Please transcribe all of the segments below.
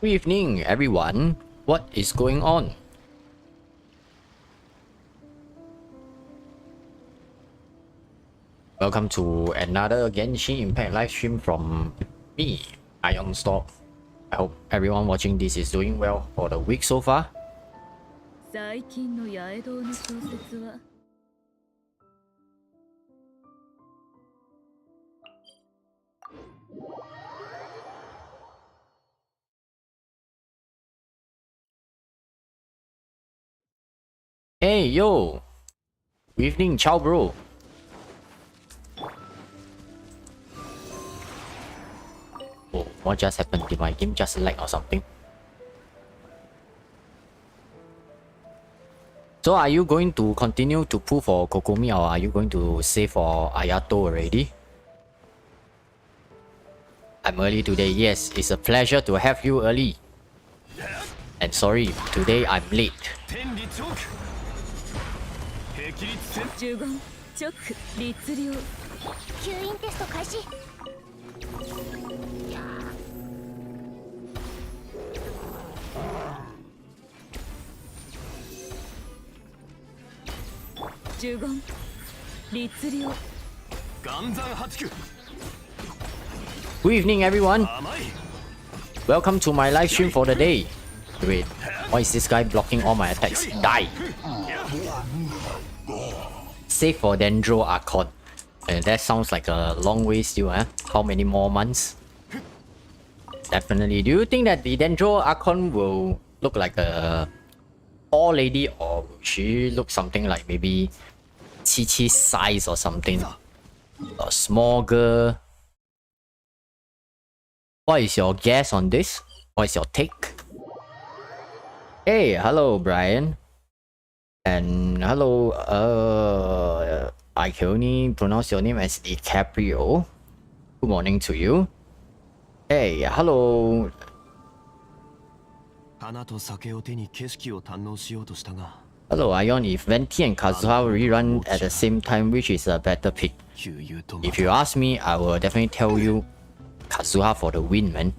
Good evening, everyone. What is going on? Welcome to another Genshin Impact live stream from me, IonStorm. I hope everyone watching this is doing well for the week so far. Hey, yo! Good evening, ciao, bro. Oh, what just happened? Did my game just lag or something? So are you going to continue to pull for Kokomi, or are you going to save for Ayato already? I'm early today. Yes, it's a pleasure to have you early. And sorry, today I'm late. Good evening, everyone. Welcome to my live stream for the day. Wait, why is this guy blocking all my attacks? Die! Save for Dendro Archon. That sounds like a long way still, huh? How many more months? Definitely. Do you think that the Dendro Archon will look like a tall lady, or will she look something like maybe Chi size or something? A small girl? What is your guess on this? What is your take? Hey, hello Brian. And hello, I can only pronounce your name as DiCaprio. Good morning to you. Hey, hello. Hello Ion, if Venti and Kazuha rerun at the same time, which is a better pick? If you ask me, I will definitely tell you Kazuha for the win, man.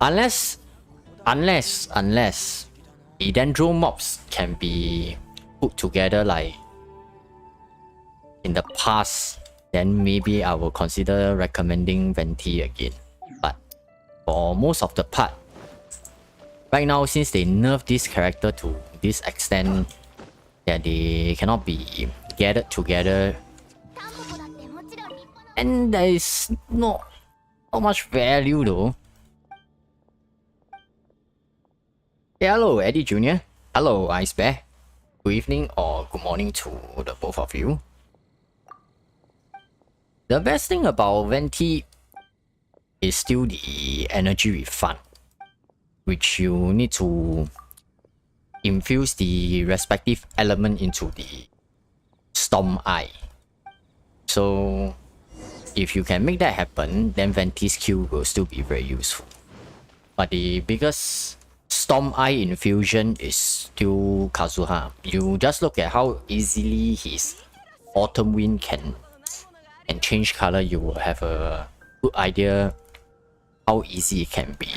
Unless the Dendro mobs can be put together like in the past, then maybe I will consider recommending Venti again. But for most of the part, right now, since they nerfed this character to this extent that they cannot be gathered together, and there is not much value though. Hey, hello Eddie Jr. Hello Ice Bear. Good evening or good morning to the both of you. The best thing about Venti is still the energy refund, which you need to infuse the respective element into the Storm Eye. So if you can make that happen, then Venti's Q will still be very useful. But the biggest Storm Eye infusion is still Kazuha. You just look at how easily his Autumn Wind can change color, you will have a good idea how easy it can be.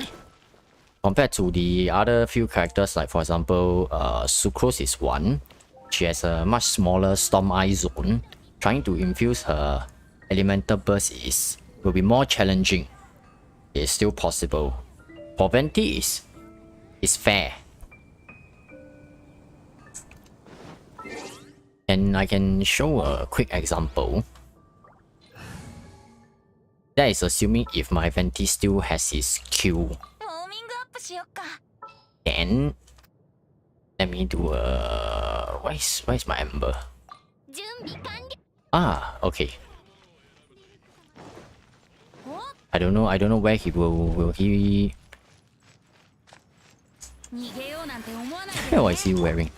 Compared to the other few characters, like for example, Sucrose is one. She has a much smaller Storm Eye zone. Trying to infuse her Elemental Burst will be more challenging. It's still possible. For Venti is fair. And I can show a quick example. That is assuming if my Venti still has his Q. Then let me do a where is my Ember? Ah, okay. I don't know where he will he. What is he wearing?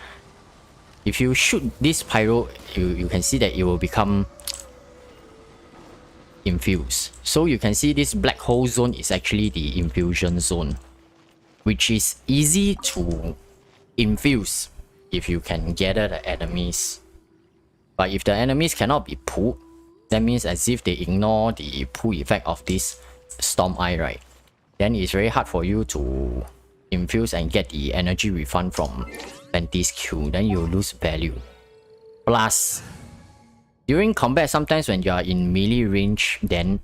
If you shoot this pyro, you can see that it will become infused. So you can see this black hole zone is actually the infusion zone, which is easy to infuse if you can gather the enemies. But if the enemies cannot be pulled, that means as if they ignore the pull effect of this Storm Eye, right? Then it's very hard for you to infuse and get the energy refund from Venti's Q. Then you lose value. Plus, during combat, sometimes when you are in melee range, then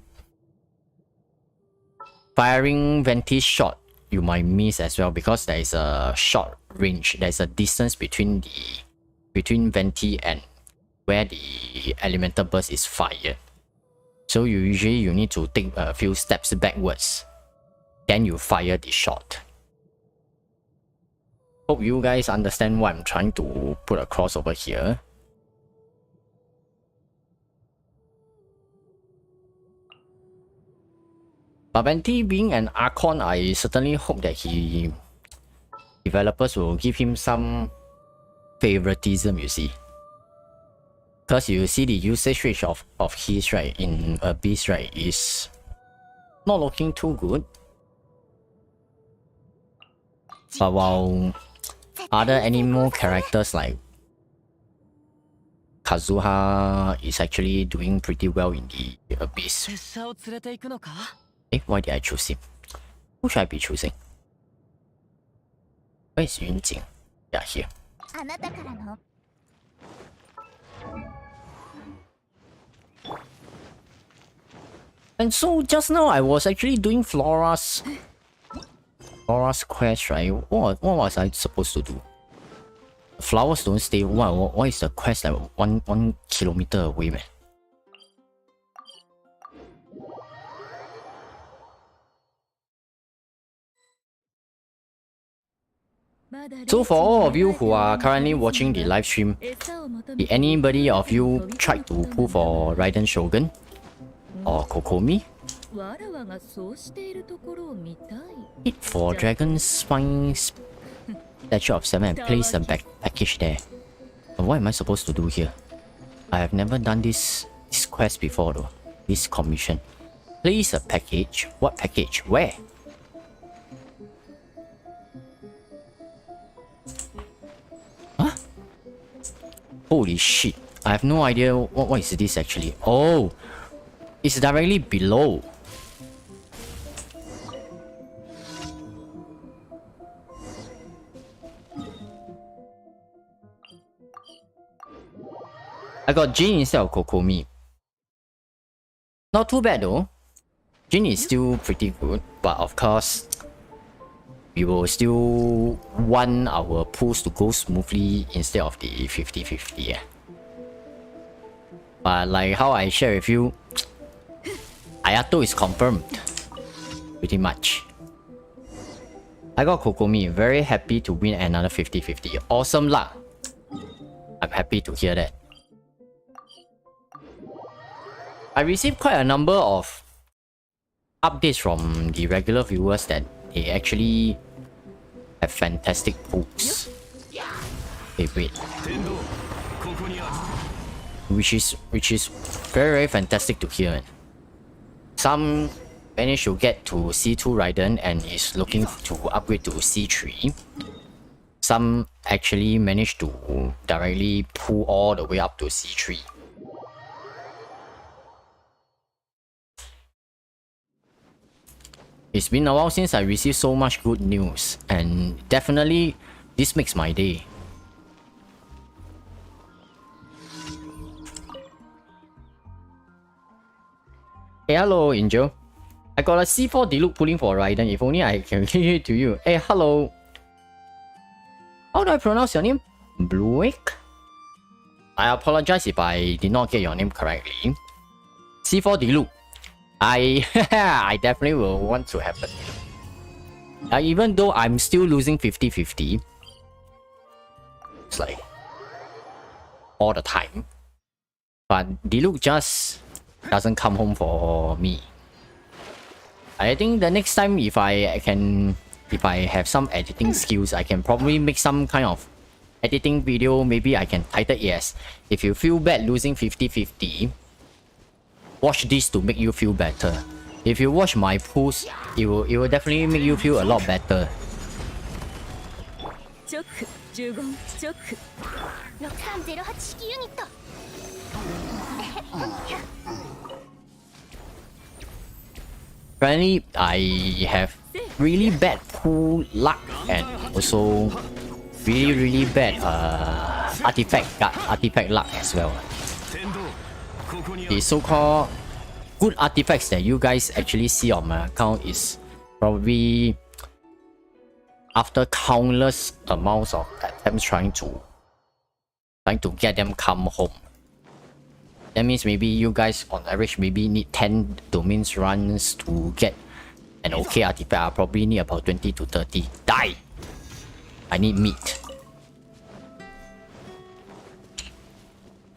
firing Venti's shot, you might miss as well because there is a short range. There's a distance between Venti and where the elemental burst is fired. So you need to take a few steps backwards. Then you fire the shot. Hope you guys understand what I'm trying to put across over here. But Venti being an Archon, I certainly hope that developers will give him some favoritism, you see. Because you see the usage rate of his, right, in Abyss, right, is not looking too good. But while other animal characters like Kazuha is actually doing pretty well in the Abyss. Why did I choose him? Who should I be choosing? Where is Yunjing? Yeah, here. And so just now I was actually doing Flora's quest, right? What was I supposed to do? Flowers don't stay. Why is the quest like 1 kilometer away, man? So for all of you who are currently watching the live stream, did anybody of you tried to pull for Raiden Shogun or Kokomi? Hit for Dragon Spine Statue of 7 and place a package there. What am I supposed to do here? I have never done this quest before though. This commission. Place a package. What package? Where? Huh? Holy shit. I have no idea what is this actually. Oh! It's directly below. I got Jin instead of Kokomi. Not too bad though. Jin is still pretty good, but of course, we will still want our pulls to go smoothly instead of the 50-50. Yeah. But like how I share with you, Ayato is confirmed. Pretty much. I got Kokomi. Very happy to win another 50-50. Awesome luck. I'm happy to hear that. I received quite a number of updates from the regular viewers that they actually have fantastic pulls. Okay, wait. Which is very fantastic to hear. Some managed to get to C2 Raiden and is looking to upgrade to C3. Some actually managed to directly pull all the way up to C3. It's been a while since I received so much good news, and definitely this makes my day. Hey, hello, Angel. I got a C4 Deluxe pulling for Raiden. If only I can give it to you. Hey, hello. How do I pronounce your name? Bluick? I apologize if I did not get your name correctly. C4 Deluxe. I definitely will want to happen. Even though I'm still losing 50-50. It's like all the time. But Deluxe just doesn't come home for me. I think the next time if I have some editing skills, I can probably make some kind of editing video. Maybe I can title it as, if you feel bad losing 50-50, watch this to make you feel better. If you watch my pulls, it will definitely make you feel a lot better. apparently I have really bad pool luck and also really bad artifact luck as well. The so-called good artifacts that you guys actually see on my account is probably after countless amounts of attempts trying to get them come home. That means maybe you guys on average maybe need 10 domains runs to get an okay artifact. I probably need about 20 to 30. Die! I need meat.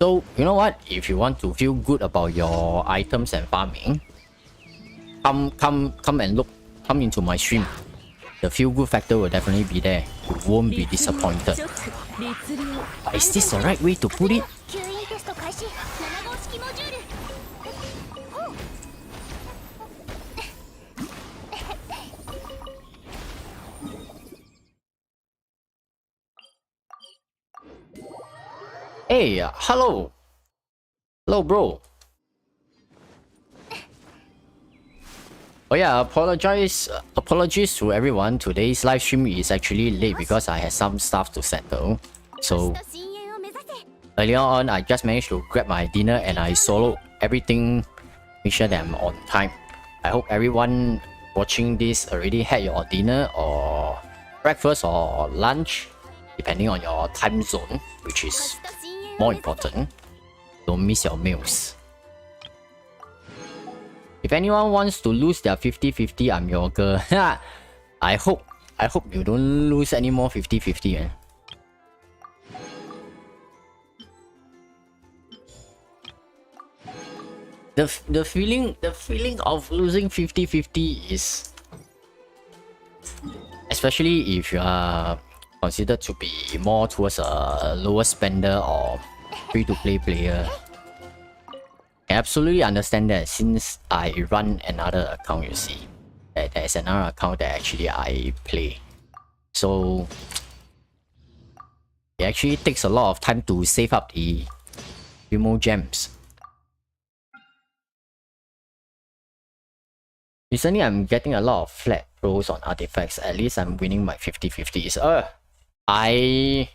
So, you know what? If you want to feel good about your items and farming, come and look, come into my stream. The feel good factor will definitely be there. You won't be disappointed. Is this the right way to put it? Hey, hello. Hello, bro. Oh yeah, apologies to everyone. Today's live stream is actually late because I had some stuff to settle. So earlier on, I just managed to grab my dinner and I soloed everything. Make sure that I'm on time. I hope everyone watching this already had your dinner or breakfast or lunch, depending on your time zone, which is more important. Don't miss your meals. If anyone wants to lose their 50-50, I'm your girl. I hope you don't lose any more 50-50, man. The feeling of losing 50-50 is, especially if you are considered to be more towards a lower spender or free-to-play player. I absolutely understand that since I run another account, you see. There's another account that actually I play. So it actually takes a lot of time to save up the Primo gems. Recently, I'm getting a lot of flat rolls on artifacts. At least I'm winning my 50-50s. I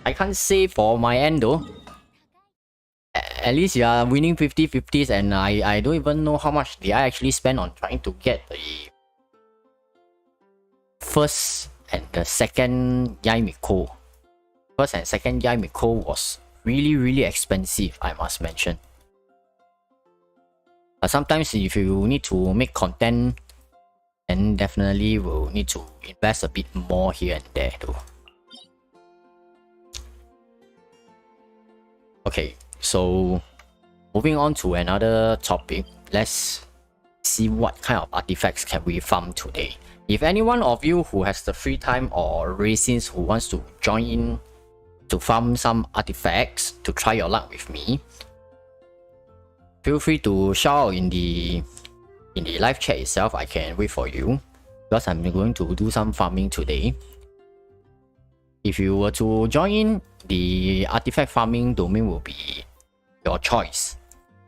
can't say for my end though. At least you are winning 50-50s and I don't even know how much did I actually spend on trying to get the first and the second Yae Miko. First and second Yae Miko was really expensive, I must mention. But sometimes if you need to make content, then definitely will need to invest a bit more here and there though. Okay, so moving on to another topic, let's see what kind of artifacts can we farm today. If anyone of you who has the free time or racings who wants to join in to farm some artifacts to try your luck with me, feel free to shout out in the live chat itself. I can wait for you because I'm going to do some farming today. If you were to join in, the artifact farming domain will be your choice.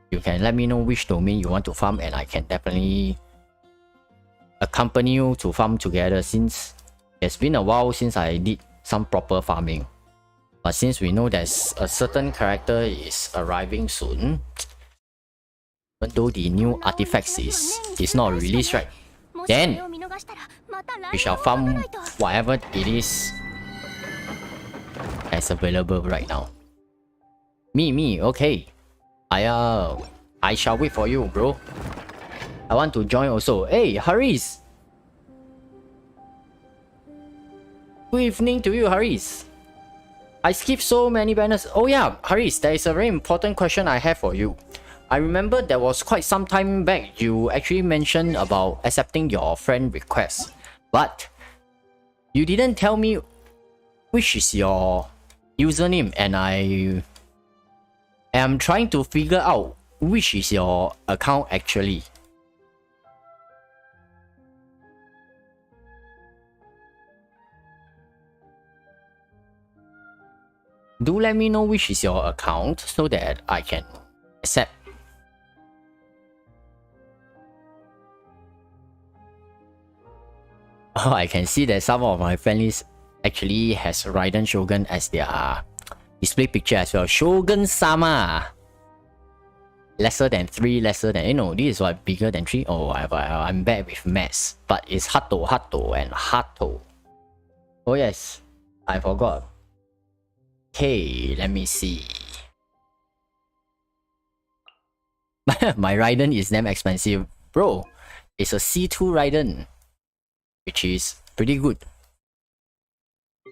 You can let me know which domain you want to farm and I can definitely accompany you to farm together, since it's been a while since I did some proper farming. But since we know there's a certain character is arriving soon, even though the new artifacts is not released, right? Then we shall farm whatever it is that's available right now. Me, okay. I shall wait for you, bro. I want to join also. Hey, Haris! Good evening to you, Haris. I skipped so many banners. Oh yeah, Haris, there is a very important question I have for you. I remember there was quite some time back you actually mentioned about accepting your friend request, but you didn't tell me which is your username, and I am trying to figure out which is your account actually. Do let me know which is your account so that I can accept. Oh, I can see that some of my friends actually has Raiden Shogun as their display picture as well. Shogun Sama. Lesser than 3, lesser than... this is what, bigger than 3? Oh, I'm bad with maths. But it's Hato, and Hato. Oh yes, I forgot. Okay, let me see. My Raiden is damn expensive. Bro, it's a C2 Raiden, which is pretty good.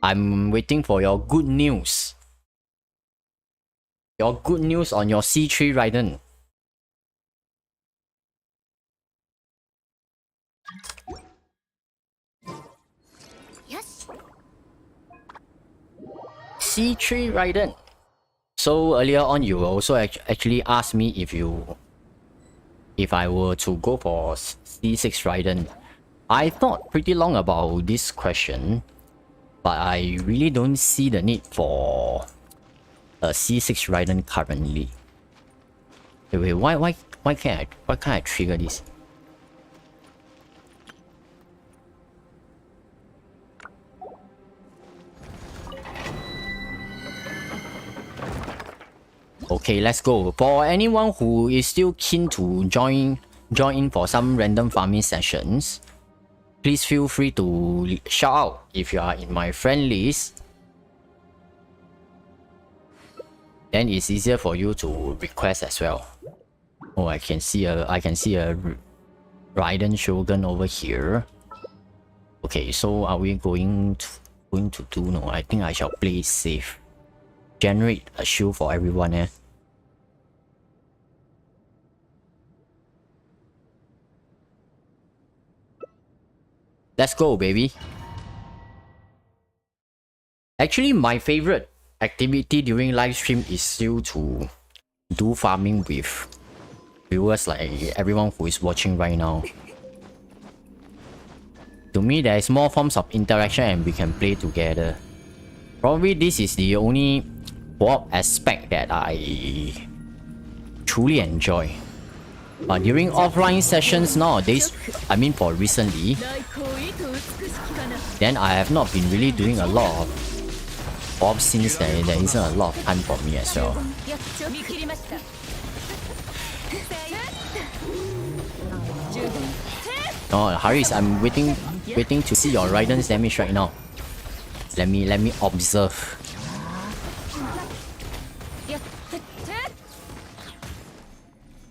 I'm waiting for your good news. Your good news on your C3 Raiden. Yes. C3 Raiden. So earlier on, you also actually asked me if I were to go for C6 Raiden. I thought pretty long about this question, but I really don't see the need for a C6 Raiden currently. Wait, why can't I trigger this? Okay, let's go. For anyone who is still keen to join in for some random farming sessions, please feel free to shout out if you are in my friend list. Then it's easier for you to request as well. Oh, I can see a Raiden Shogun over here. Okay, so are we going to do? No, I think I shall play safe. Generate a shield for everyone, eh? Let's go, baby. Actually, my favorite activity during live stream is still to do farming with viewers like everyone who is watching right now. To me, there is more forms of interaction and we can play together. Probably this is the only co-op aspect that I truly enjoy. But during offline sessions nowadays, I mean for recently, then I have not been really doing a lot of co-op since there isn't a lot of time for me as well. Oh, Haris, I'm waiting to see your Raiden's damage right now. Let me observe.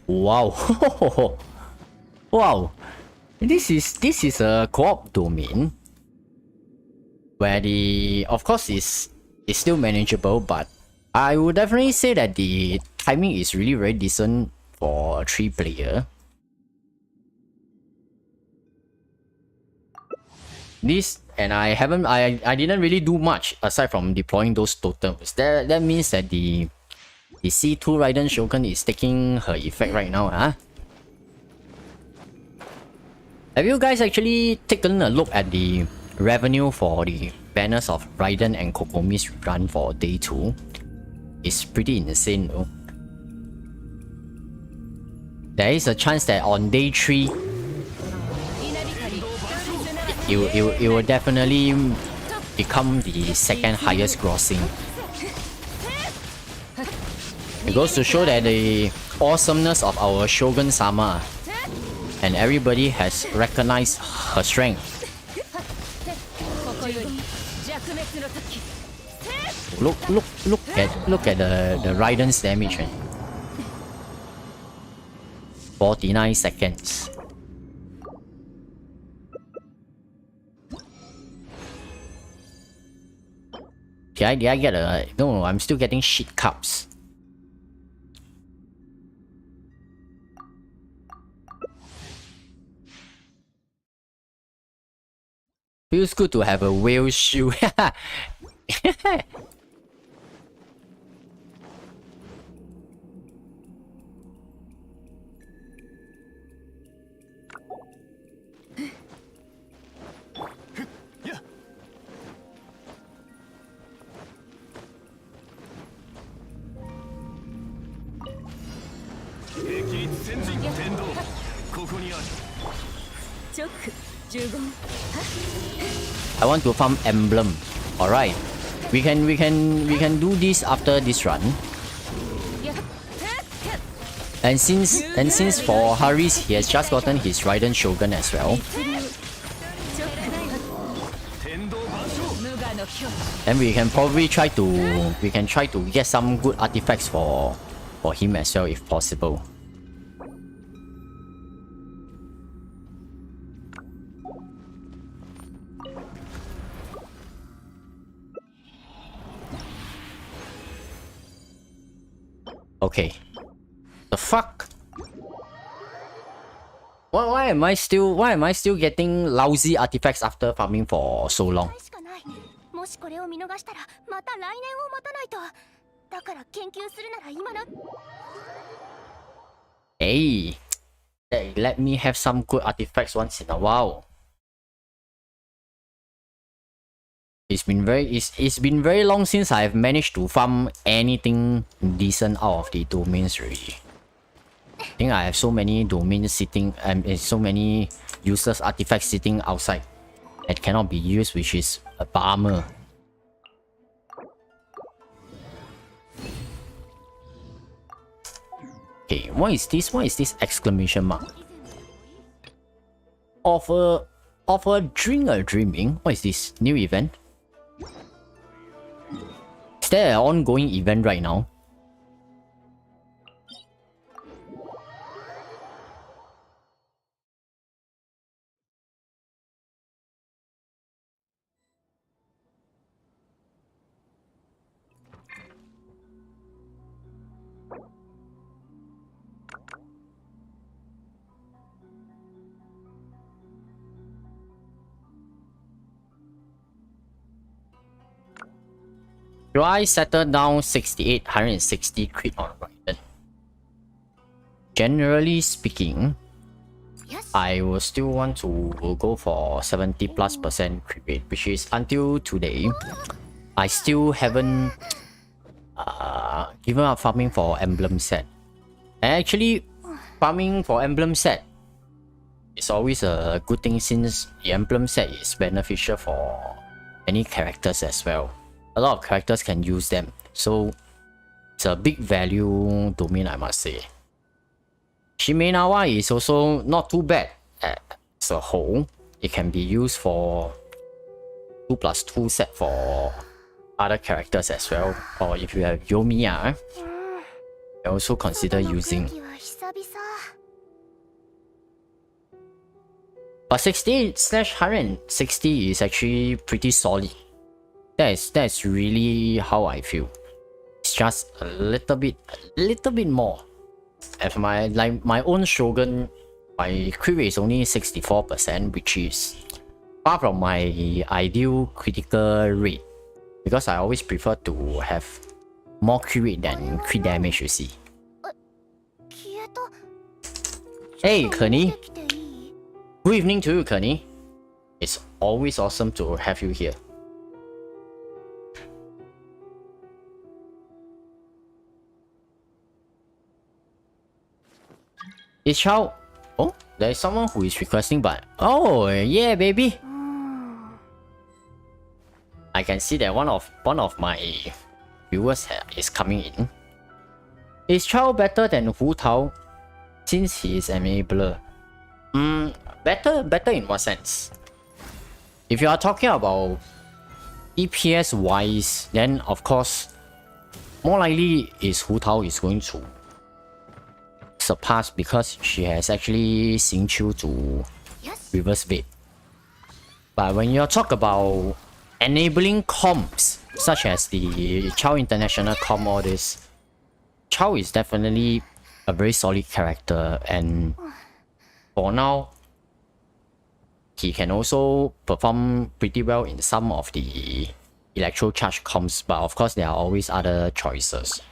Wow. Wow. This is a co-op domain where the of course is still manageable, but I would definitely say that the timing is really very decent for a 3-player. This and I didn't really do much aside from deploying those totems. That means that the C2 Raiden Shogun is taking her effect right now, huh? Have you guys actually taken a look at the revenue for the banners of Raiden and Kokomi's run for day 2? It's pretty insane though. There is a chance that on day 3 it will definitely become the second highest grossing. It goes to show that the awesomeness of our Shogun Sama, and everybody has recognized her strength. Look at the Raiden's damage, man. 49 seconds. Did I get a... No, I'm still getting shit cups. Feels good to have a whale shoe. I want to farm emblem. Alright. We can do this after this run. And since for Haris he has just gotten his Raiden Shogun as well. Then we can probably try to get some good artifacts for him as well if possible. Okay. The fuck? Why am I still getting lousy artifacts after farming for so long? Hey, let me have some good artifacts once in a while. It's been very long since I've managed to farm anything decent out of the domains already. I think I have so many domains sitting and so many useless artifacts sitting outside that cannot be used, which is a bummer. Okay, what is this? What is this exclamation mark? Of a drink a dreaming? What is this? New event? Is there an ongoing event right now? Do I settle down 68, 160 crit on Raiden? Generally speaking, I will still want to go for 70+% crit rate, which is until today. I still haven't given up farming for emblem set. And actually, farming for emblem set is always a good thing since the emblem set is beneficial for any characters as well. A lot of characters can use them, so it's a big value domain, I must say. Shimenawa is also not too bad as a whole. It can be used for 2+2 set for other characters as well, or if you have Yomiya, I also consider using. But 68/160 is actually pretty solid. That's really how I feel. It's just a little bit more. As my own Shogun, my crit rate is only 64%, which is far from my ideal critical rate. Because I always prefer to have more crit rate than crit damage, you see. Hey, Kenny. Good evening to you, Kenny. It's always awesome to have you here. Is Chow... Oh, there is someone who is requesting, but... Oh, yeah, baby! I can see that one of my viewers is coming in. Is Chow better than Hu Tao since he is enabler? Better in what sense? If you are talking about EPS wise, then of course, more likely is Hu Tao is going to surpass because she has actually Xing Qiu to reverse vape. But when you talk about enabling comps, such as the Chow International comp, all this, Chow is definitely a very solid character, and for now, he can also perform pretty well in some of the electro charge comps, but of course there are always other choices.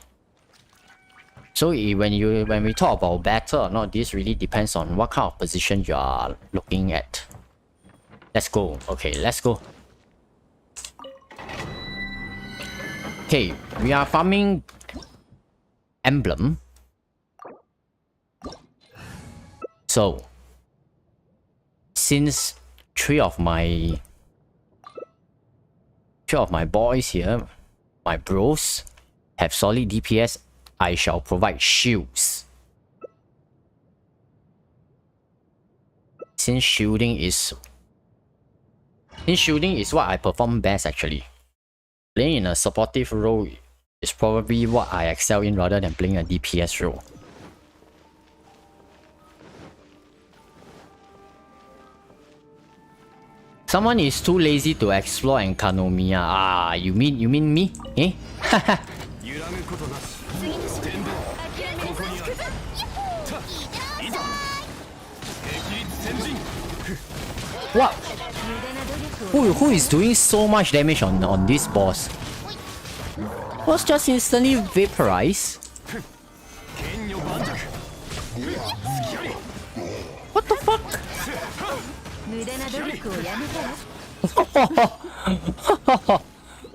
So when we talk about better or not, this really depends on what kind of position you are looking at. Let's go. Okay, let's go. Okay, we are farming emblem. So since three of my boys here, my bros, have solid DPS, I shall provide shields. Since shielding is what I perform best actually. Playing in a supportive role is probably what I excel in rather than playing a DPS role. Someone is too lazy to explore Enkanomiya. Ah, you mean me? Eh? What? Who is doing so much damage on this boss? Was just instantly vaporized? What the fuck?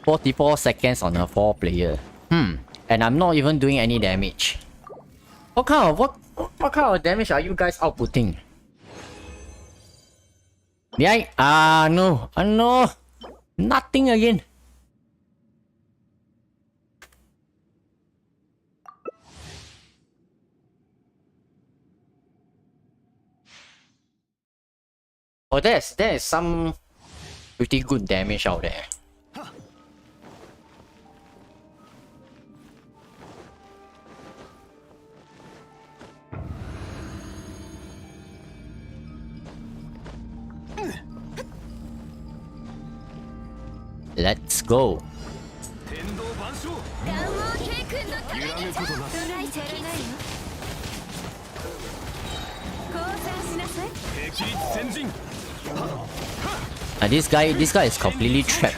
44 seconds on a 4 player. And I'm not even doing any damage. What kind of damage are you guys outputting? Yeah, no. No. Nothing again. Oh, there is some pretty good damage out there. Let's go. This guy is completely trapped.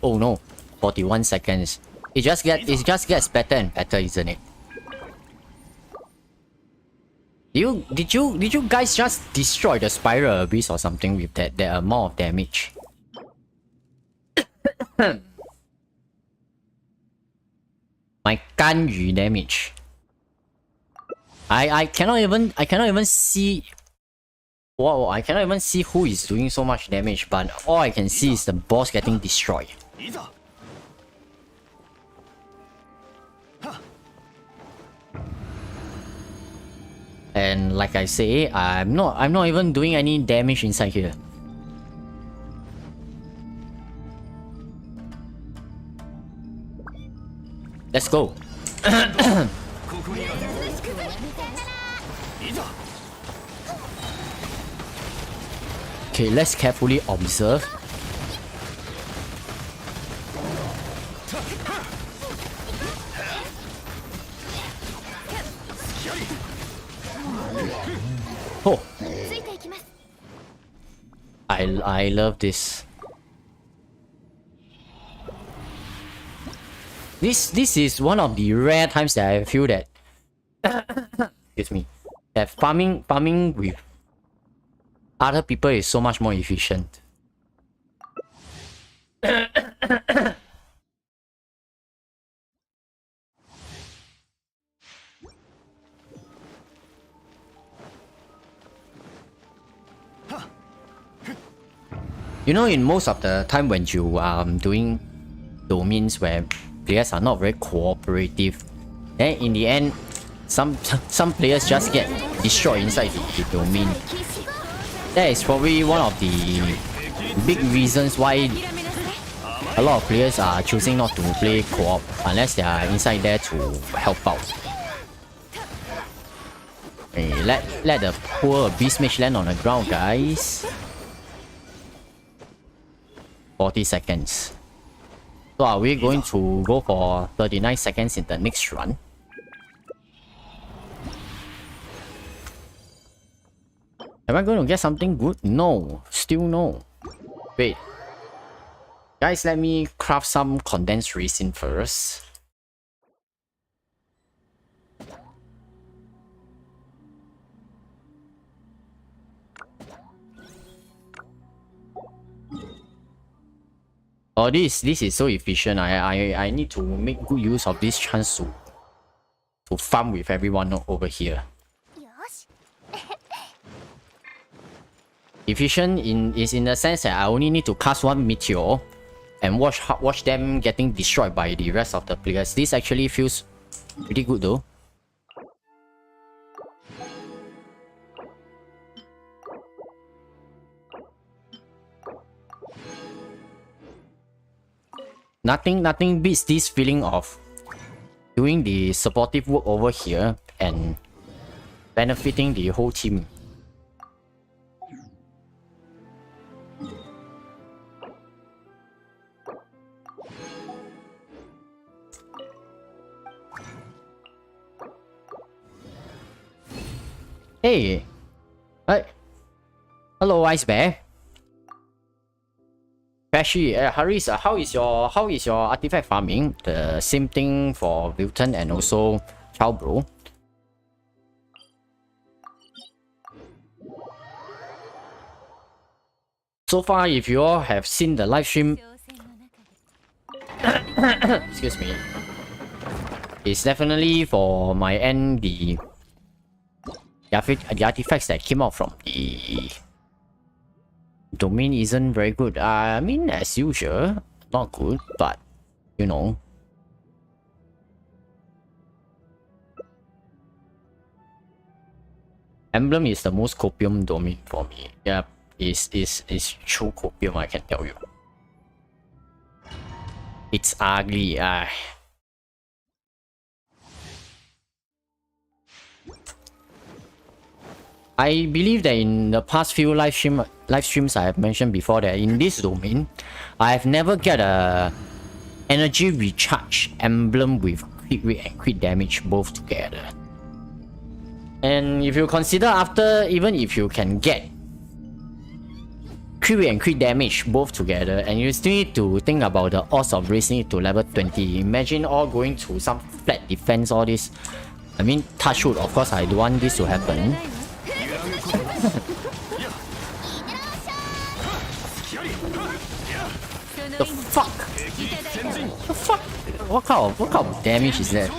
Oh no, 41 seconds. It just gets better and better, isn't it? Did you guys just destroy the spiral abyss or something with that amount of damage? My Ganyu damage. I cannot even see. Wow, I cannot even see who is doing so much damage, but all I can see is the boss getting destroyed. And like I say, I'm not even doing any damage inside here. Let's go. Okay, let's carefully observe. Oh, I love this. This is one of the rare times that I feel that excuse me, that farming with other people is so much more efficient. You know, in most of the time when you are doing domains where players are not very cooperative, then in the end, some players just get destroyed inside the domain. That is probably one of the big reasons why a lot of players are choosing not to play co-op unless they are inside there to help out. Hey, let the poor beast mage land on the ground, guys. 40 seconds. So are we going to go for 39 seconds in the next run? Am I going to get something good? No. Still no. Wait. Guys, let me craft some condensed resin first. Oh, this is so efficient. I need to make good use of this chance to farm with everyone over here. よし Efficient is in the sense that I only need to cast one meteor and watch them getting destroyed by the rest of the players. This actually feels pretty good though. Nothing beats this feeling of doing the supportive work over here and benefiting the whole team. Hey, hello, Ice Bear. Crashy, Haris, how is your artifact farming? The same thing for Wilton and also Chowbro. So far, if you all have seen the live stream, excuse me, it's definitely for my end the artifacts that came out from the domain isn't very good. I mean, as usual, not good, but you know. Emblem is the most copium domain for me. Yeah, is true copium, I can tell you. It's ugly. I believe that in the past few live streams I have mentioned before that in this domain, I have never get a energy recharge emblem with crit rate and crit damage both together. And if you consider after, even if you can get crit rate and crit damage both together, and you still need to think about the odds of raising it to level 20. Imagine all going to some flat defense, all this. I mean, touch wood, of course I don't want this to happen. The fuck? The fuck? What kind of damage is that?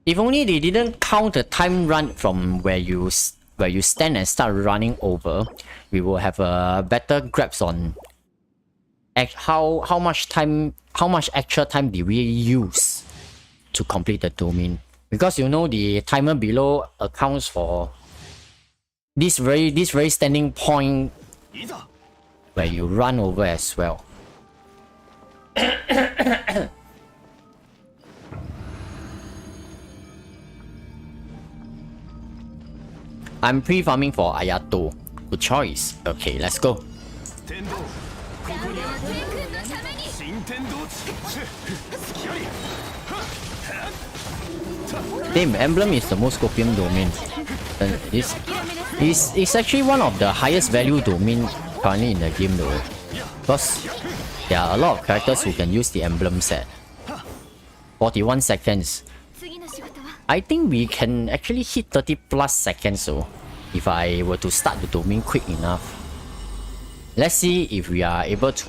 If only they didn't count the time run from where you stand and start running over, we will have a better grasp on how much actual time did we use to complete the domain. Because you know the timer below accounts for this very standing point where you run over as well. I'm pre-farming for Ayato. Good choice. Okay, let's go. Damn, Emblem is the most copium domain. It's actually one of the highest value domain currently in the game though. Because there are a lot of characters who can use the Emblem set. 41 seconds. I think we can actually hit 30 plus seconds though, if I were to start the domain quick enough. Let's see if we are able to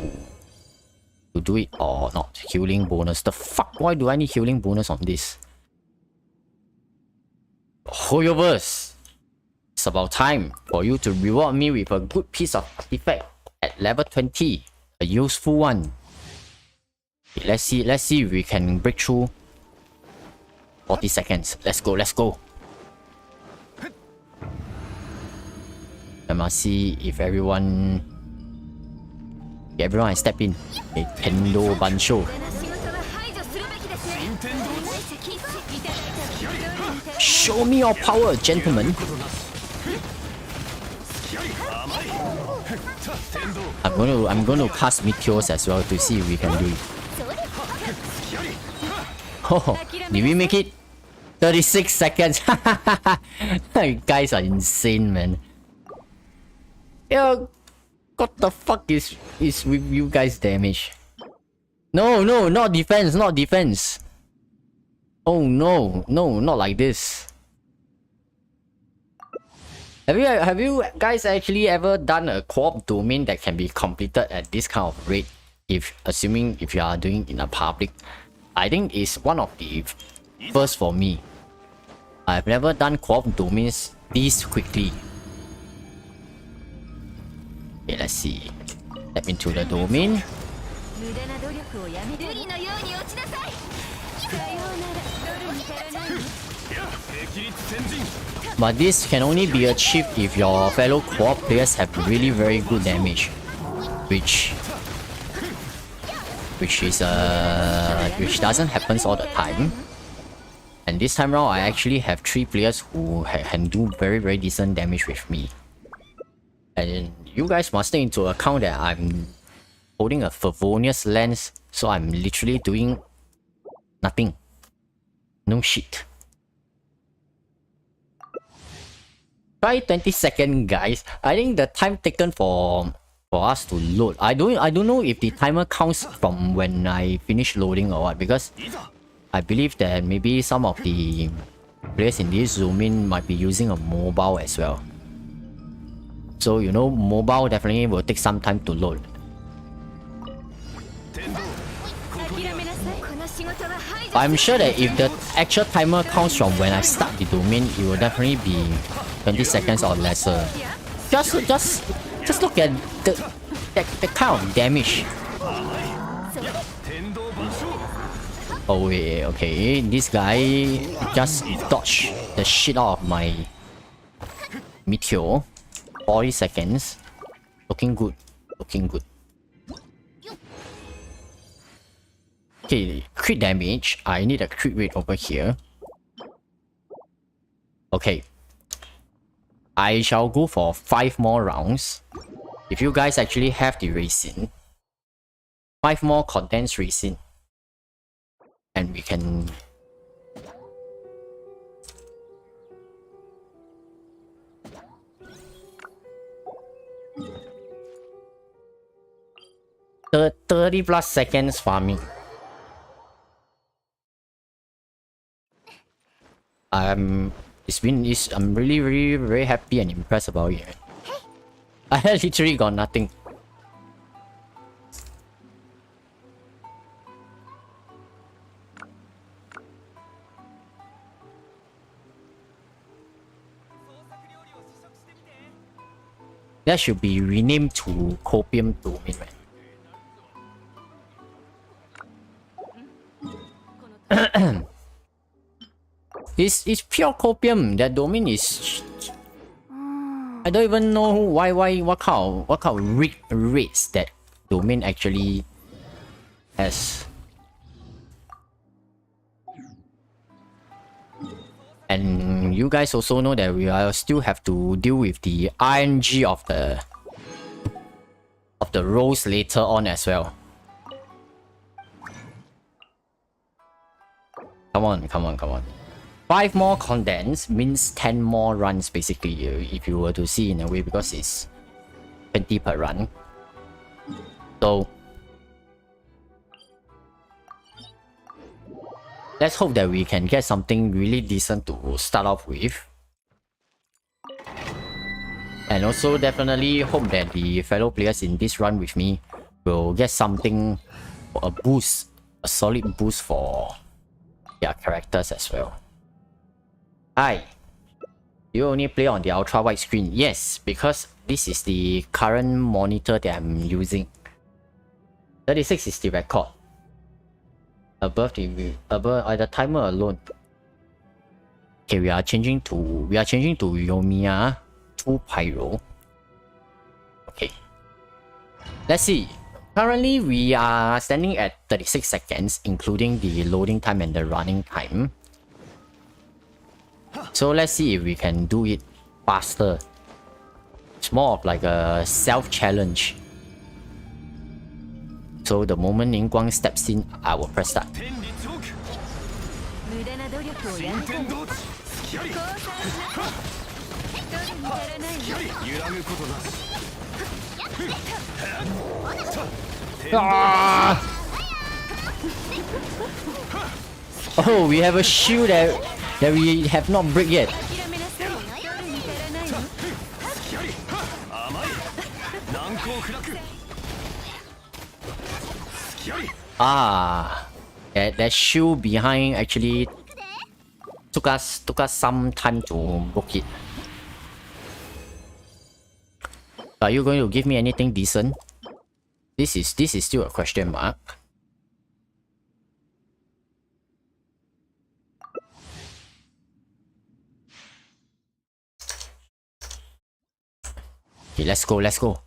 do it or not. Healing bonus. The fuck? Why do I need healing bonus on this? Hoyoverse. It's about time for you to reward me with a good piece of artifact at level 20. A useful one. Okay, let's see if we can break through 40 seconds. Let's go. I must see if everyone step in. Okay, Kendo Bansho. Show me your power, gentlemen. I'm going to cast meteors as well to see if we can do it. Oh, did we make it? 36 seconds. You guys are insane, man. Yo, what the fuck is with you guys damage? No, no, not defense, not defense. Oh no, no, not like this. Have you guys actually ever done a co-op domain that can be completed at this kind of rate? Assuming if you are doing in a public, I think it's one of the first for me. I've never done co-op domains this quickly. Okay, let's see. Step into the domain. But this can only be achieved if your fellow co-op players have really very good damage, which doesn't happen all the time. And this time around, I actually have 3 players who can do very decent damage with me. And you guys must take into account that I'm holding a Favonius lens, so I'm literally doing nothing. No shit. Try 20 seconds, guys. I think the time taken for us to load. I don't know if the timer counts from when I finish loading or what, because I believe that maybe some of the players in this zoom in might be using a mobile as well. So you know, mobile definitely will take some time to load. I'm sure that if the actual timer counts from when I start the domain, it will definitely be 20 seconds or lesser. Just look at the kind of damage. Oh wait, okay, this guy just dodged the shit out of my meteor. 40 seconds. Looking good. Looking good. Okay, crit damage. I need a crit rate over here. Okay. I shall go for 5 more rounds. If you guys actually have the resin, 5 more condensed resin, and we can... The 30 plus seconds farming. I'm really very happy and impressed about it. I literally got nothing. That should be renamed to Copium Domain, right? It's pure copium. That domain is... I don't even know what kind of rigged rates that domain actually has. And you guys also know that we will still have to deal with the RNG of the roles later on as well. Come on. 5 more condensed means 10 more runs basically, if you were to see in a way, because it's 20 per run. So let's hope that we can get something really decent to start off with. And also definitely hope that the fellow players in this run with me will get something, a boost, a solid boost for their characters as well. Hi. You only play on the ultra wide screen? Yes, because this is the current monitor that I'm using. 36 is the record. Above the timer alone. Okay, we are changing to Yomiya 2 Pyro. Okay. Let's see. Currently we are standing at 36 seconds, including the loading time and the running time. So let's see if we can do it faster. It's more of like a self-challenge. So the moment Ning Guang steps in, I will press start. Ah! Oh, we have a shield that we have not break yet. Ah, that shield behind actually took us some time to book it. Are you going to give me anything decent? This is still a question mark. Okay, let's go.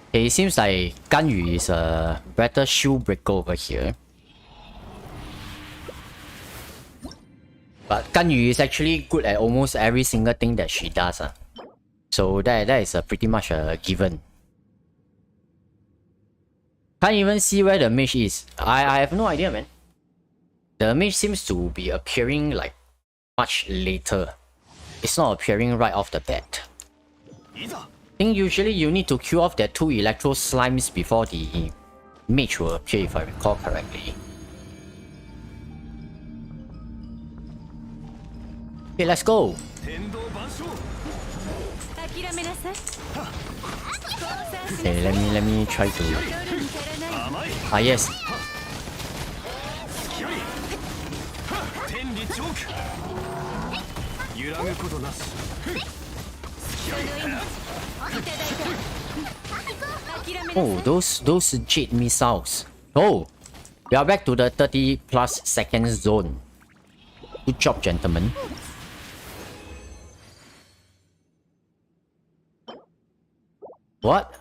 Okay, it seems like Ganyu is a better shield breaker over here. But Ganyu is actually good at almost every single thing that she does. So that is pretty much a given. Can't even see where the mage is. I have no idea, man. The mage seems to be appearing like much later. It's not appearing right off the bat. I think usually you need to kill off that 2 electro slimes before the mage will appear, if I recall correctly. Okay, let's go. Okay, let me try to. Ah, yes. Oh, those jade missiles. Oh, we are back to the 30+ seconds zone. Good job, gentlemen. What?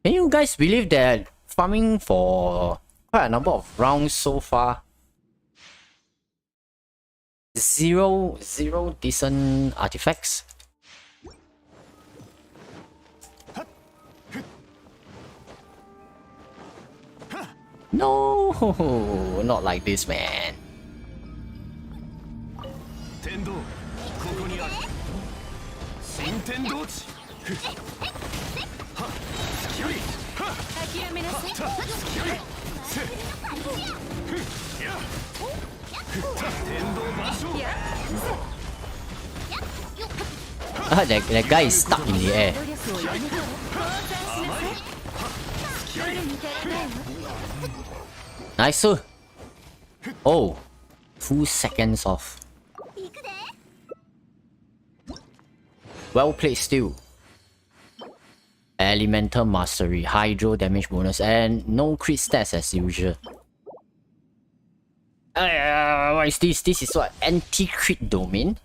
Can you guys believe that farming for quite a number of rounds so far? Zero decent artifacts? No, not like this, man. That guy is stuck in the air. Nice. Oh, 2 seconds off. Well played still. Elemental Mastery, Hydro damage bonus, and no crit stats as usual. What is this? This is what? Anti-crit domain?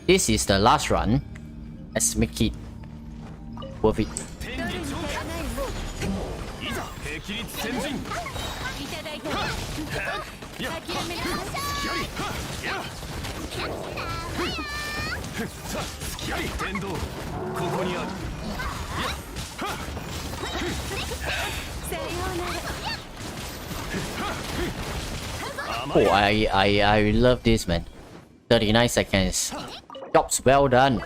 This is the last run. Let's make it worth it. Oh, I love this, man. 39 seconds. Job's well done.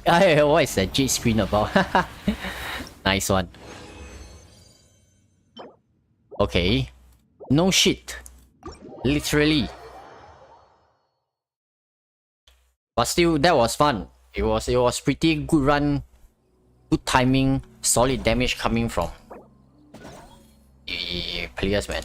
What is that G screen about? Nice one. Okay. No shit. Literally. But still, that was fun. It was pretty good run. Good timing. Solid damage coming from the players, man.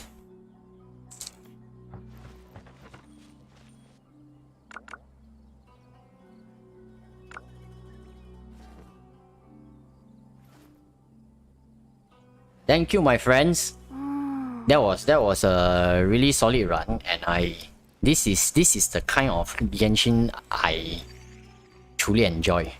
Thank you, my friends. That was a really solid run, and this is the kind of Genshin I truly enjoy.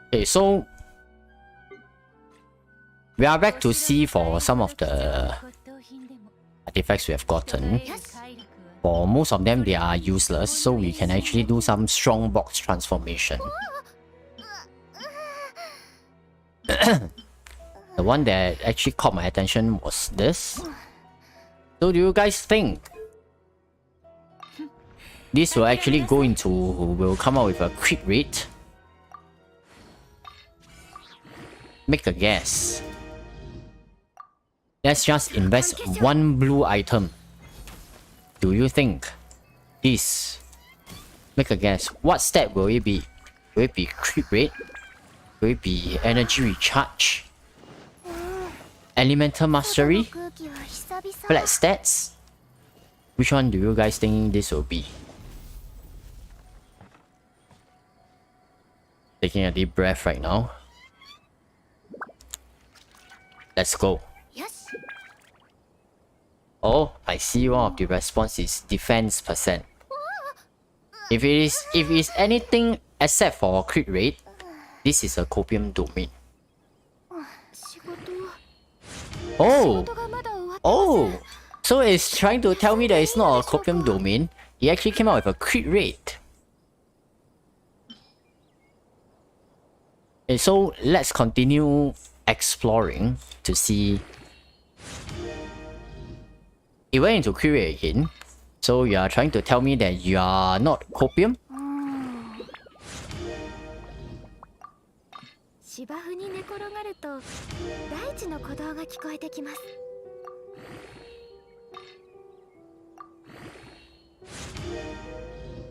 Okay, so we are back to see for some of the artifacts we have gotten. For most of them, they are useless, so we can actually do some Strongbox transformation. The one that actually caught my attention was this. So do you guys think this will actually will come out with a crit rate? Make a guess. Let's just invest one blue item. Do you think this? Make a guess. What stat will it be? Will it be crit rate? Will it be energy recharge? Elemental mastery? Flat stats? Which one do you guys think this will be? Taking a deep breath right now. Let's go. Oh, I see one of the response is defense percent. If it is anything except for crit rate, this is a copium domain. Oh, so it's trying to tell me that it's not a copium domain. It actually came out with a crit rate. Okay, so let's continue exploring to see. It went into crit rate again. So you are trying to tell me that you are not copium?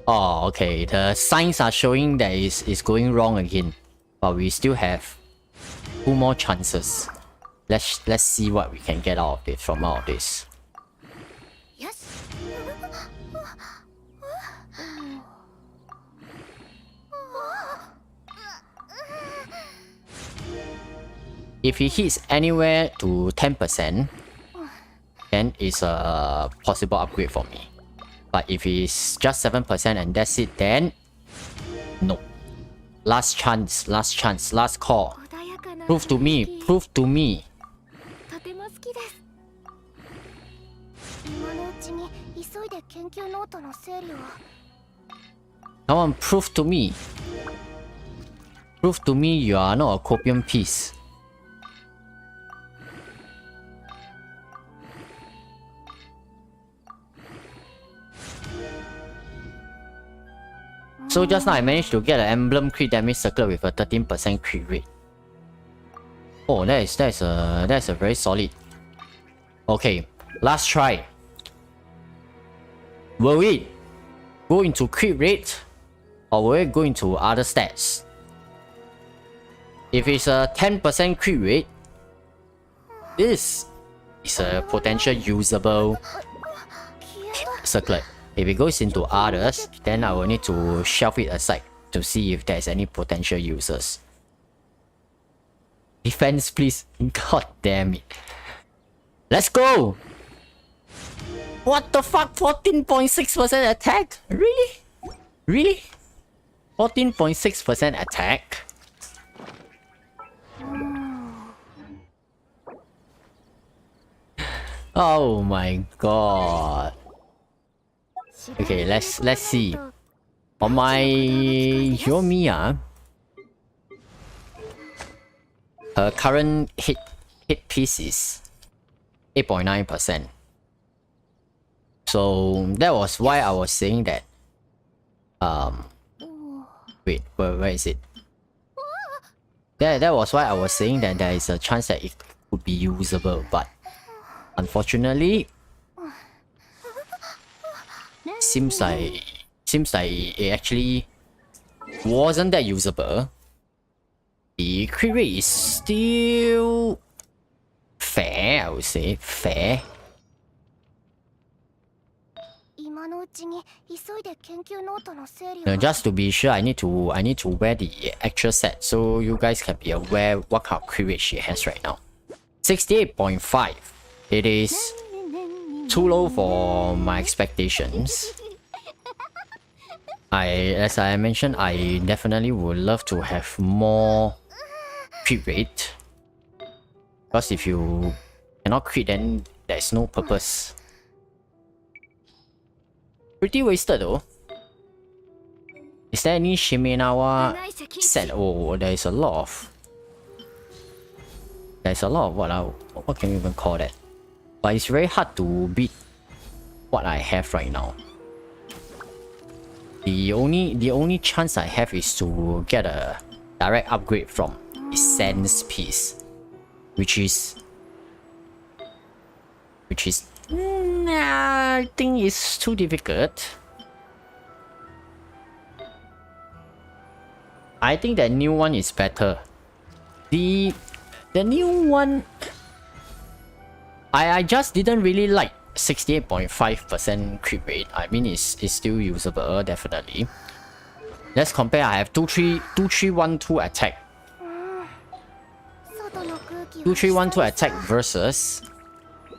Oh, okay. The signs are showing that it's going wrong again. But we still have 2 more chances. Let's see what we can get out of it from all of this. If he hits anywhere to 10%, then it's a possible upgrade for me. But if it's just 7% and that's it, then no. Last chance, last call. Prove to me, prove to me. Come on, prove to me. Prove to me you are not a copium piece. So just now I managed to get an emblem crit damage circle with a 13% crit rate. Oh, that's a very solid. Okay, last try. Will it go into crit rate or will it go into other stats? If it's a 10% crit rate, this is a potential usable circlet. If it goes into others, then I will need to shelf it aside to see if there's any potential users. Defense, please. God damn it. Let's go! What the fuck? 14.6% attack? Really? Really? 14.6% attack? Oh my god. Okay, let's see. On my Yomiya, her current hit piece is 8.9%. So that was why I was saying that. Wait, where is it? That was why I was saying that there is a chance that it could be usable, but unfortunately, seems like it actually wasn't that usable. The crit rate is still I would say fair. 今のうちに急いで研究ノートの整理を。 Now, just to be sure, I need to wear the actual set so you guys can be aware what kind of crit rate she has right now. 68.5. It is too low for my expectations. As I mentioned, I definitely would love to have more crit rate. Because if you cannot crit, then there's no purpose. Pretty wasted though. Is there any Shimenawa set? Oh, there's a lot of... There's a lot of what can you even call that? But it's very hard to beat what I have right now. The only chance I have is to get a direct upgrade from a Sense piece, which is I think it's too difficult. I think the new one is better. The new one, I just didn't really like 68.5% crit rate. I mean, it's still usable, definitely. Let's compare. I have 2312 attack. 2312 attack versus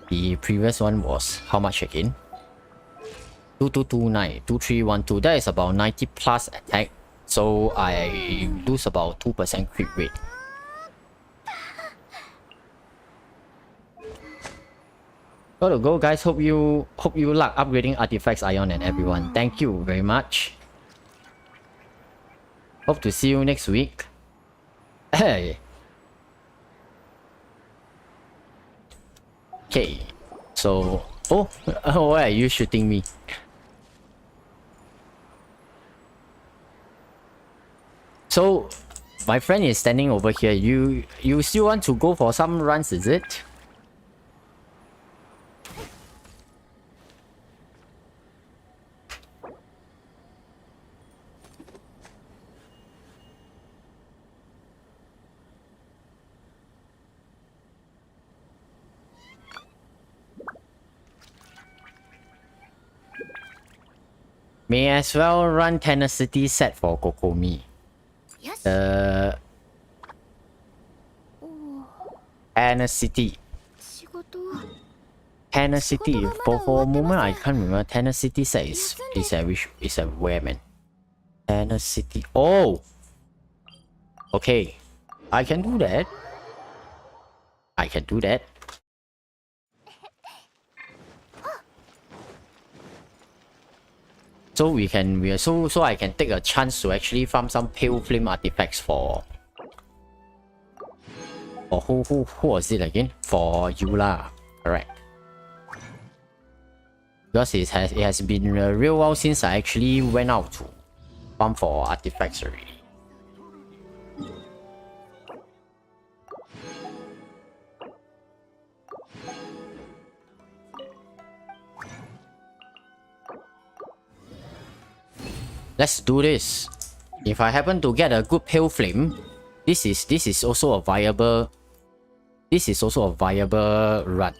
the previous one was how much again? 2229, 2312. That is about 90 plus attack. So I lose about 2% crit rate. Gotta go, guys. Hope you luck upgrading artifacts, Ion, and everyone. Thank you very much. Hope to see you next week. Hey. Okay. So, why are you shooting me? So, my friend is standing over here. You still want to go for some runs, is it? May as well run Tenacity set for Kokomi. Tenacity. Tenacity. For a moment, I can't remember. Tenacity set is a where, man? Tenacity. Oh! Okay. I can do that. I can do that. So so I can take a chance to actually farm some pale flame artifacts for who was it again? For Eula, correct? Because it has been a real while since I actually went out to farm for artifacts already. Let's do this. If I happen to get a good pale flame, this is also a viable run.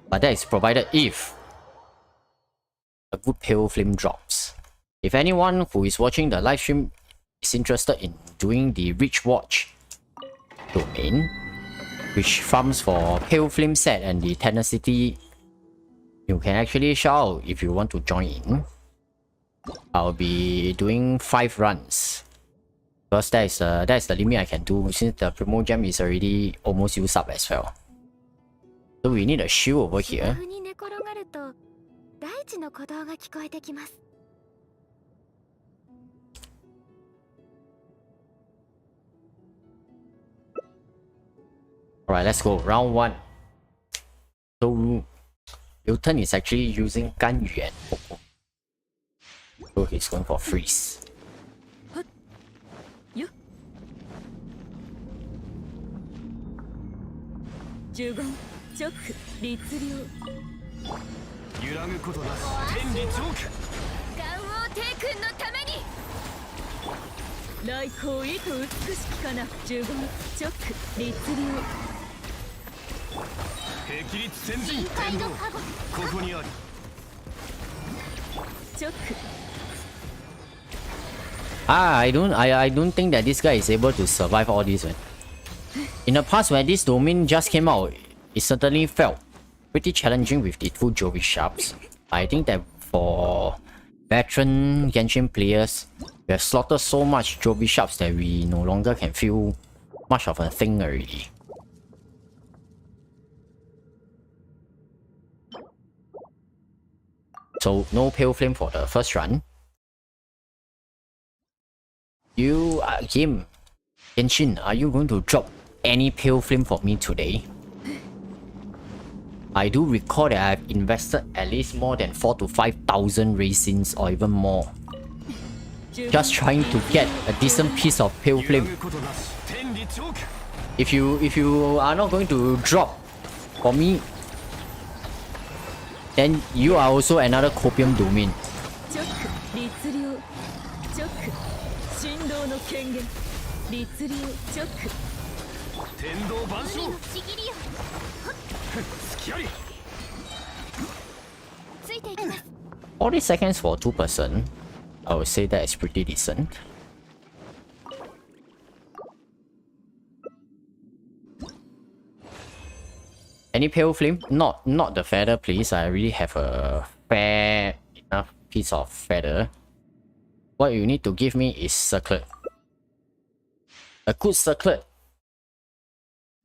But that is provided if a good pale flame drops. If anyone who is watching the live stream is interested in doing the Rich Watch domain, which farms for pale flame set and the Tenacity, you can actually shout out if you want to join in. I'll be doing 5 runs because that is the limit I can do since the Primo Gem is already almost used up as well. So we need a shield over here. Alright, let's go. Round 1. So Milton is actually using Gan Yuan. So he's going for freeze. 深海のカゴ。ここにあり。チョック。 I don't think that this guy is able to survive all this. Man. In the past, when this domain just came out, it certainly felt pretty challenging with the two Jovi sharps. I think that for veteran Genshin players, we have slaughtered so much Jovi sharps that we no longer can feel much of a thing already. So no pale flame for the first run. You game Genshin, are you going to drop any pale flame for me today? I do recall that I've invested at least more than 4,000 to 5,000 raisins or even more, just trying to get a decent piece of pale flame. If you are not going to drop for me, then you are also another copium domain. 振動の権限律流チョック天道万象海のちぎりよ。隙あり。ついていきます。40 seconds for 2 person. I would say that is pretty decent. Any pale flame? Not the feather, please. I already have a fair enough piece of feather. What you need to give me is circlet. A good circlet.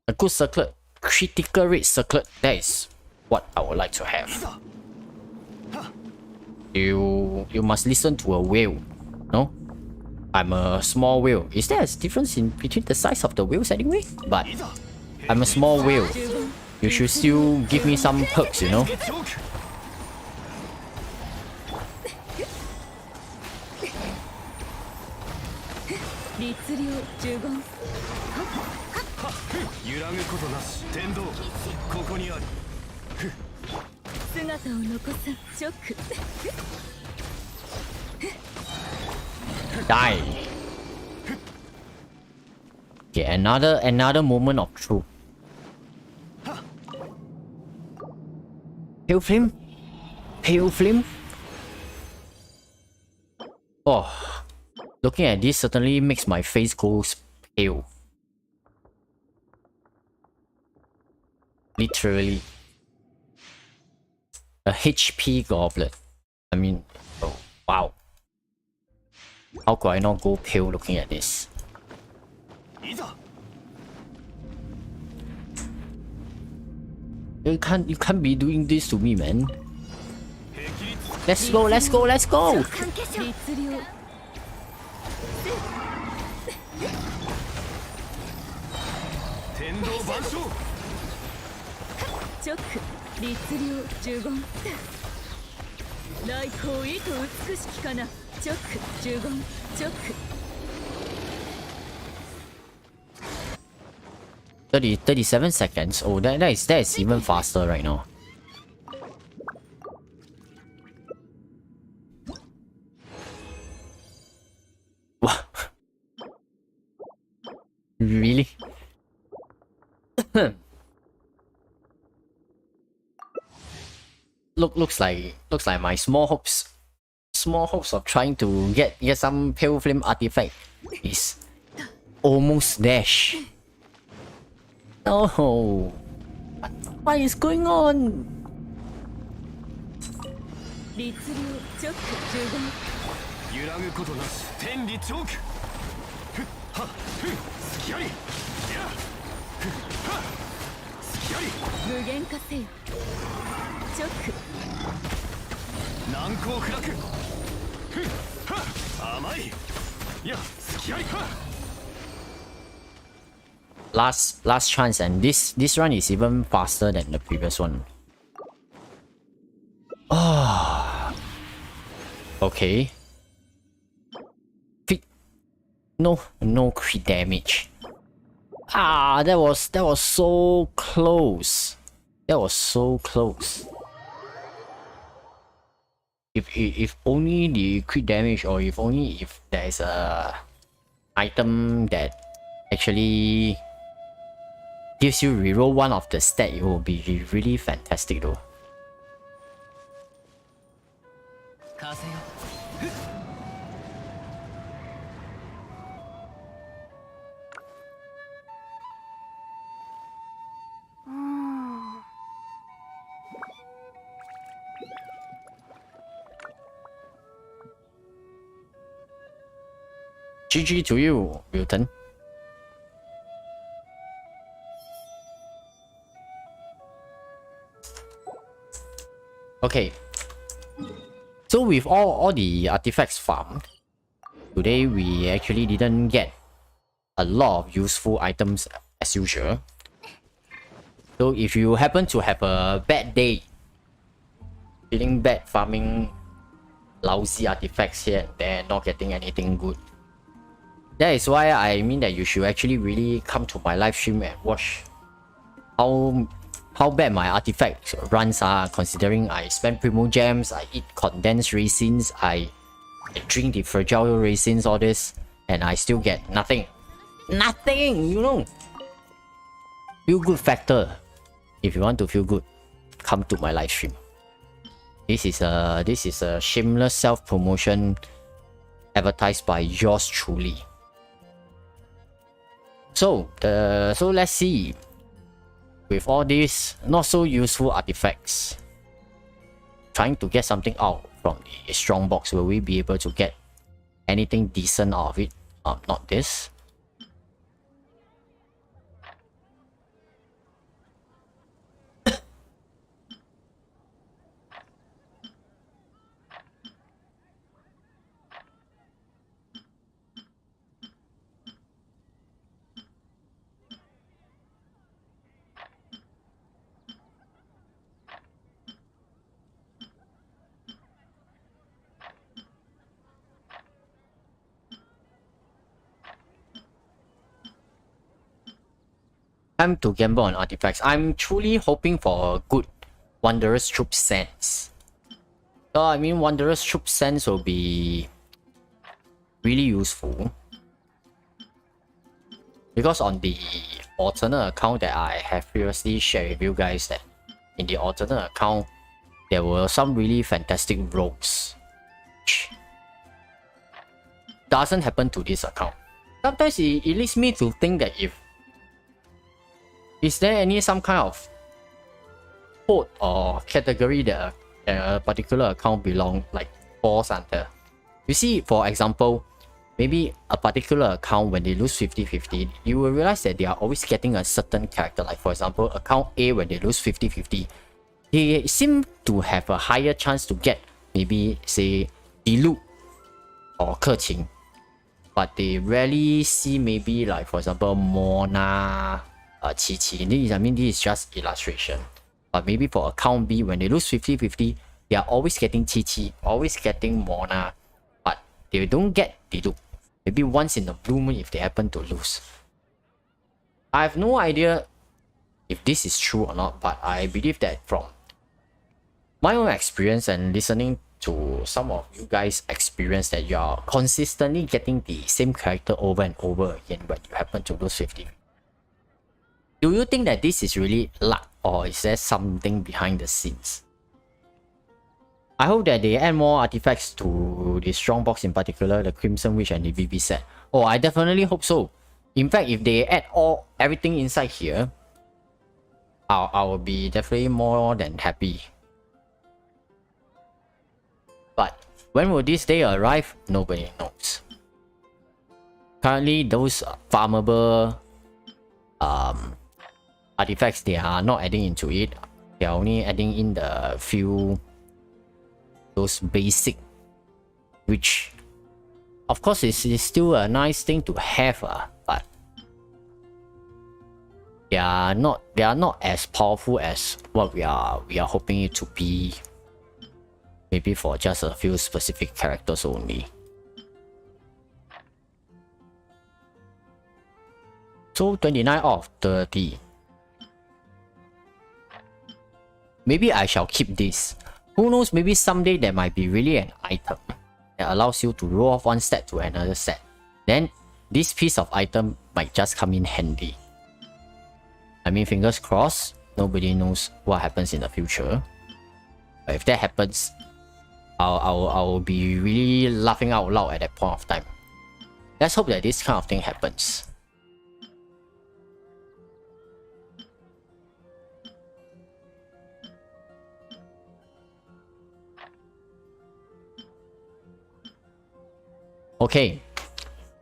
A good circlet. Critical rate circlet. That is what I would like to have. You must listen to a whale. No? I'm a small whale. Is there a difference in between the size of the whales anyway? But I'm a small whale. You should still give me some perks, you know? Die. Okay, another moment of truth. Pale flame? Pale flame? Oh, looking at this certainly makes my face go pale. Literally. A HP goblet. I mean, oh, wow. How could I not go pale looking at this? You can't be doing this to me, man. Let's go, let's go, let's go! 律流チョック律流十言来光意図美しきかなチョック十言チョック 37 seconds. Oh, that is even faster right now. What? Really? Looks like my small hopes of trying to get some pale flame artifact is almost dash. Oh, what is going on? 律流チョック十言揺らぐことなし天理チョークふっはっふっ隙ありやふっはっ隙あり無限化せよチョック難攻不落ふっはっ甘いや隙ありは Last chance, and this run is even faster than the previous one. Ah, okay. Crit. No crit damage. Ah, that was so close. That was so close. If only the crit damage, or if there's a item that actually gives you reroll one of the stat, it will be really fantastic though. GG to you, Wilton. Okay. So with all the artifacts farmed, today we actually didn't get a lot of useful items as usual. So if you happen to have a bad day, feeling bad farming lousy artifacts here and there, not getting anything good, that is why I mean that you should actually really come to my live stream and watch how bad my artifact runs are, considering I spend primo gems, I eat condensed resins, I drink the fragile resins, all this, and I still get nothing. Nothing, you know. Feel good factor. If you want to feel good, come to my live stream. This is a shameless self-promotion advertised by yours truly. So let's see. With all these not so useful artifacts, trying to get something out from the Strongbox, will we be able to get anything decent out of it? Not this. Time to gamble on artifacts. I'm truly hoping for a good Wanderer's Troop Sense. So I mean, Wanderer's Troop Sense will be really useful, because on the alternate account that I have previously shared with you guys, that in the alternate account there were some really fantastic rogues, which doesn't happen to this account. Sometimes it leads me to think that is there some kind of code or category that a particular account falls under? You see, for example, maybe a particular account, when they lose 50-50, you will realize that they are always getting a certain character. Like for example, account A, when they lose 50-50, they seem to have a higher chance to get maybe say Dilu or Keqing, but they rarely see maybe like for example Mona, Chi. This is just illustration. But maybe for account B, when they lose 50-50, they are always getting Chi, always getting Mona, but they don't get Dilu. Maybe once in a blue moon if they happen to lose. I have no idea if this is true or not, but I believe that from my own experience and listening to some of you guys' experience, that you are consistently getting the same character over and over again when you happen to lose 50. Do you think that this is really luck, or is there something behind the scenes? I hope that they add more artifacts to the Strongbox, in particular the Crimson Witch and the VV set. Oh, I definitely hope so. In fact, if they add everything inside here, I will be definitely more than happy. But when will this day arrive? Nobody knows. Currently, those farmable artifacts, they are not adding into it. They are only adding in the few, those basic, which of course is still a nice thing to have, but they are not as powerful as what we are hoping it to be. Maybe for just a few specific characters only. So 29 out of 30. Maybe I shall keep this. Who knows, maybe someday there might be really an item that allows you to roll off one set to another set. Then this piece of item might just come in handy. I mean, fingers crossed. Nobody knows what happens in the future. But if that happens, I'll be really laughing out loud at that point of time. Let's hope that this kind of thing happens. Okay,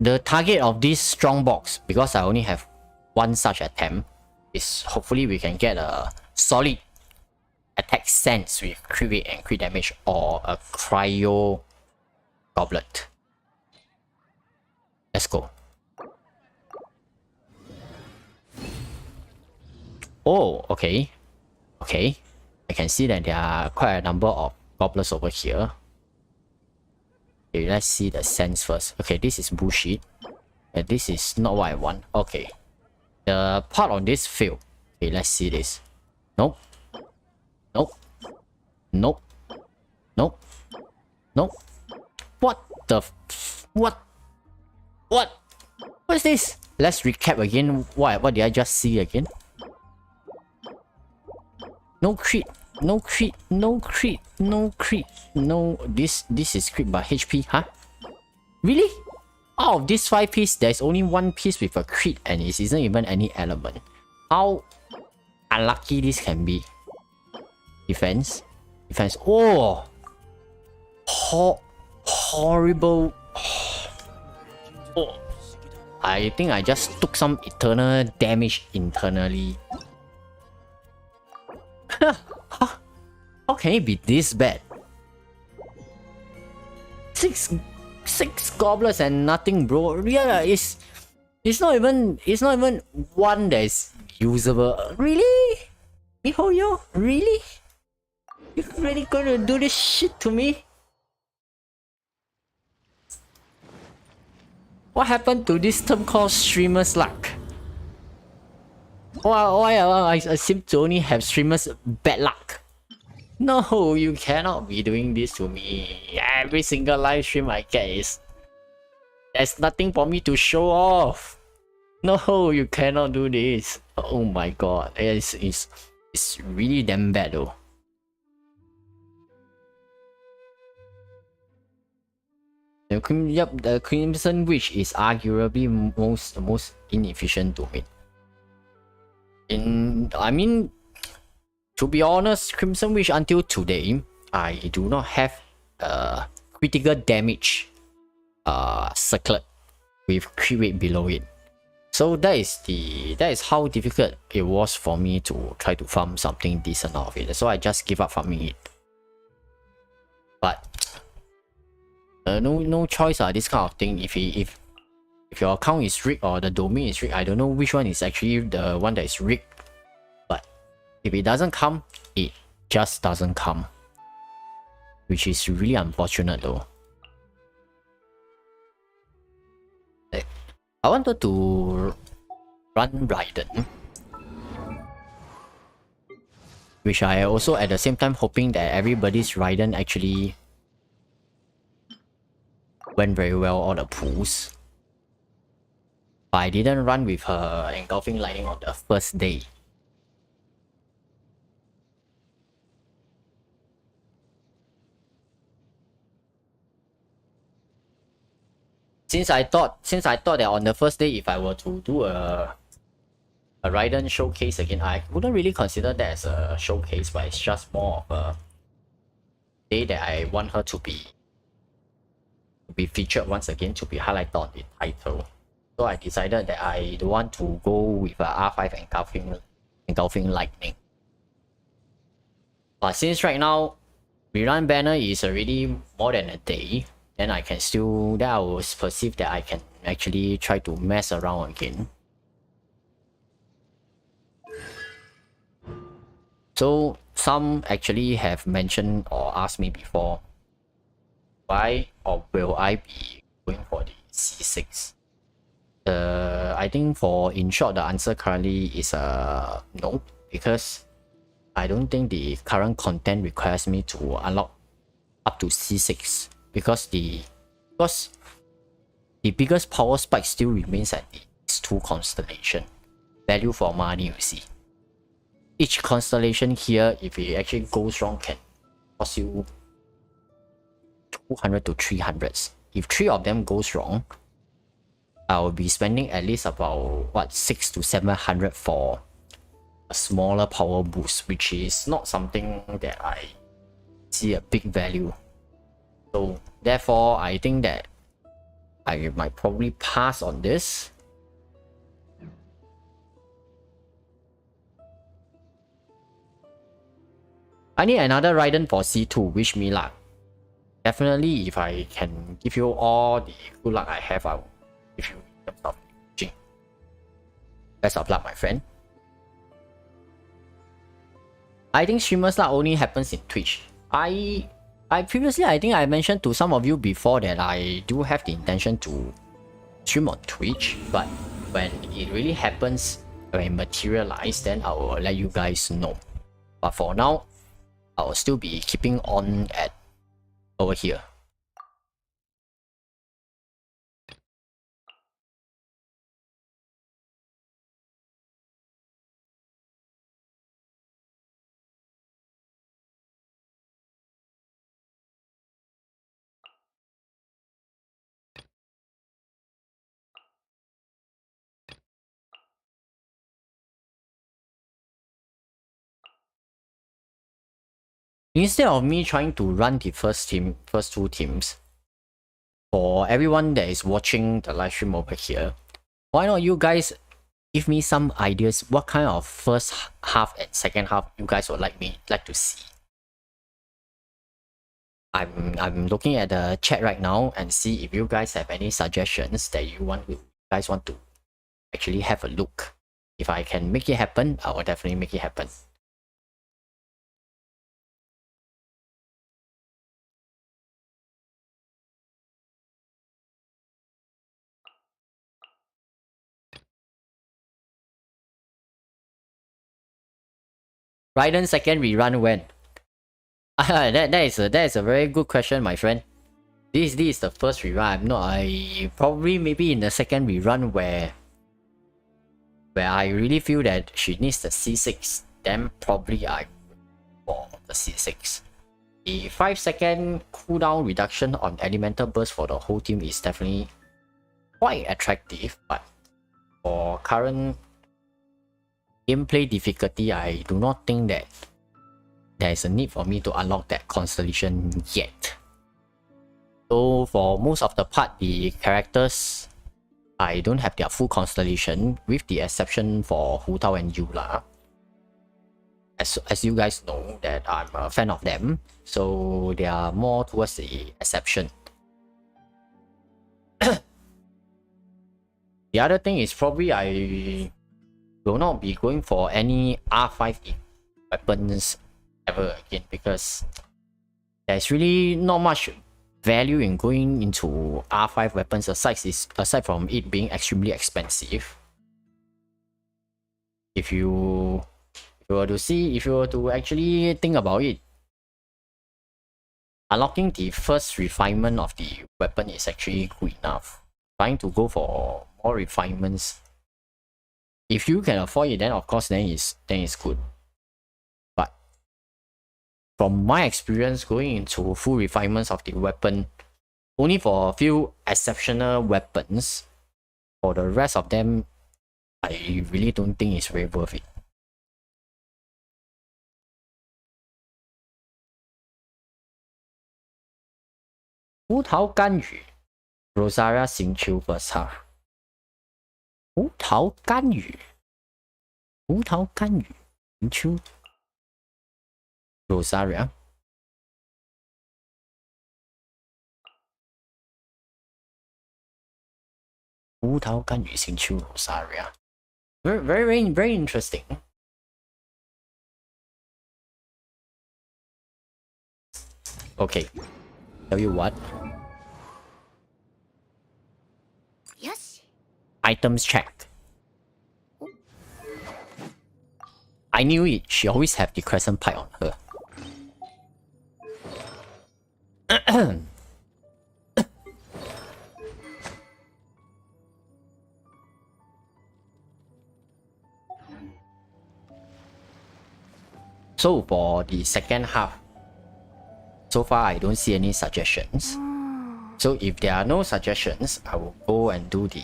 the target of this Strongbox, because I only have one such attempt, is hopefully we can get a solid attack sense with crit rate and crit damage, or a cryo goblet. Let's go. Oh, okay. Okay. I can see that there are quite a number of goblets over here. Okay, let's see the sense first. Okay, this is bullshit. This is not what I want. Okay. The part on this failed. Okay, let's see this. Nope. Nope. Nope. Nope. Nope. What the what? What? What is this? Let's recap again. What did I just see again? No crit. No crit. No crit. No crit. No. This is crit by HP, huh? Really? Out of this 5 pieces, there's only 1 piece with a crit and it isn't even any element. How unlucky this can be. Defense. Defense. Oh! Horrible. Oh. I think I just took some eternal damage internally. How can it be this bad? Six goblets and nothing, bro. Yeah, it's not even one that is usable. Really? MiHoYo? Really? You really gonna do this shit to me? What happened to this term called streamer's luck? Why I seem to only have streamers bad luck? No, you cannot be doing this to me. Every single live stream I get is... there's nothing for me to show off. No, you cannot do this. Oh my god, it's really damn bad though. The Crimson Witch is arguably the most inefficient domain. I mean, to be honest, Crimson Witch until today, I do not have critical damage circlet with crit rate below it. So that is how difficult it was for me to try to farm something decent out of it. So I just give up farming it. But no choice. This kind of thing. If your account is rigged or the domain is rigged, I don't know which one is actually the one that is rigged. But if it doesn't come, it just doesn't come, which is really unfortunate though. I wanted to run Raiden, which I also at the same time hoping that everybody's Raiden actually went very well all the pulls. But I didn't run with her engulfing lightning on the first day. Since I thought that on the first day, if I were to do a Raiden showcase again, I wouldn't really consider that as a showcase, but it's just more of a day that I want her to be featured once again, to be highlighted on the title. So I decided that I don't want to go with a R5 engulfing lightning. But since right now rerun banner is already more than a day, then I will perceive that I can actually try to mess around again. So some actually have mentioned or asked me before, why or will I be going for the C6? I think in short, the answer currently is no, because I don't think the current content requires me to unlock up to C6, because the biggest power spike still remains at the X2 constellation. Value for money, you see. each constellation here, if it actually goes wrong, can cost you 200 to 300. If 3 of them goes wrong, I will be spending at least about what 6 to 700 for a smaller power boost, which is not something that I see a big value. So therefore, I think that I might probably pass on this. I need another Raiden for C2, wish me luck. Definitely, if I can give you all the good luck I have, I will give you in terms of teaching. Best of luck, my friend. I think streamers luck only happens in Twitch. I previously, I think I mentioned to some of you before that I do have the intention to stream on Twitch, but when it really happens, when it materializes, then I will let you guys know. But for now, I will still be keeping on at over here. Instead of me trying to run the first two teams, for everyone that is watching the live stream over here, why not you guys give me some ideas what kind of first half and second half you guys would like to see. I'm looking at the chat right now and see if you guys have any suggestions that you guys want to actually have a look. If I can make it happen, I will definitely make it happen. Raiden second rerun when? that is a very good question, my friend. This is the first rerun. I probably maybe in the second rerun where I really feel that she needs the C6, then probably I for the C6. The 5-second cooldown reduction on elemental burst for the whole team is definitely quite attractive, but for current gameplay difficulty, I do not think that there is a need for me to unlock that constellation yet. So for most of the part, the characters, I don't have their full constellation, with the exception for Hu Tao and Yula. As you guys know that I'm a fan of them, so they are more towards the exception. The other thing is probably I will not be going for any R5 weapons ever again, because there's really not much value in going into R5 weapons aside from it being extremely expensive. If you were to actually think about it, unlocking the first refinement of the weapon is actually good enough. Trying to go for more refinements, if you can afford it, then of course then it's good. But from my experience, going into full refinements of the weapon, only for a few exceptional weapons, for the rest of them, I really don't think it's very worth it. Hu Tao Gan Yu, Rosaria Xing Qiu first half. Hu Tao Gan Yu, Hu Tao Gan Yu, Xing Qiu, Rosaria. Hu Tao Gan Yu, Xing Qiu, Rosaria. Very interesting. Okay, tell you what. Yes. Items checked. I knew it. She always have the crescent pipe on her. So for the second half, so far I don't see any suggestions. So if there are no suggestions, I will go and do the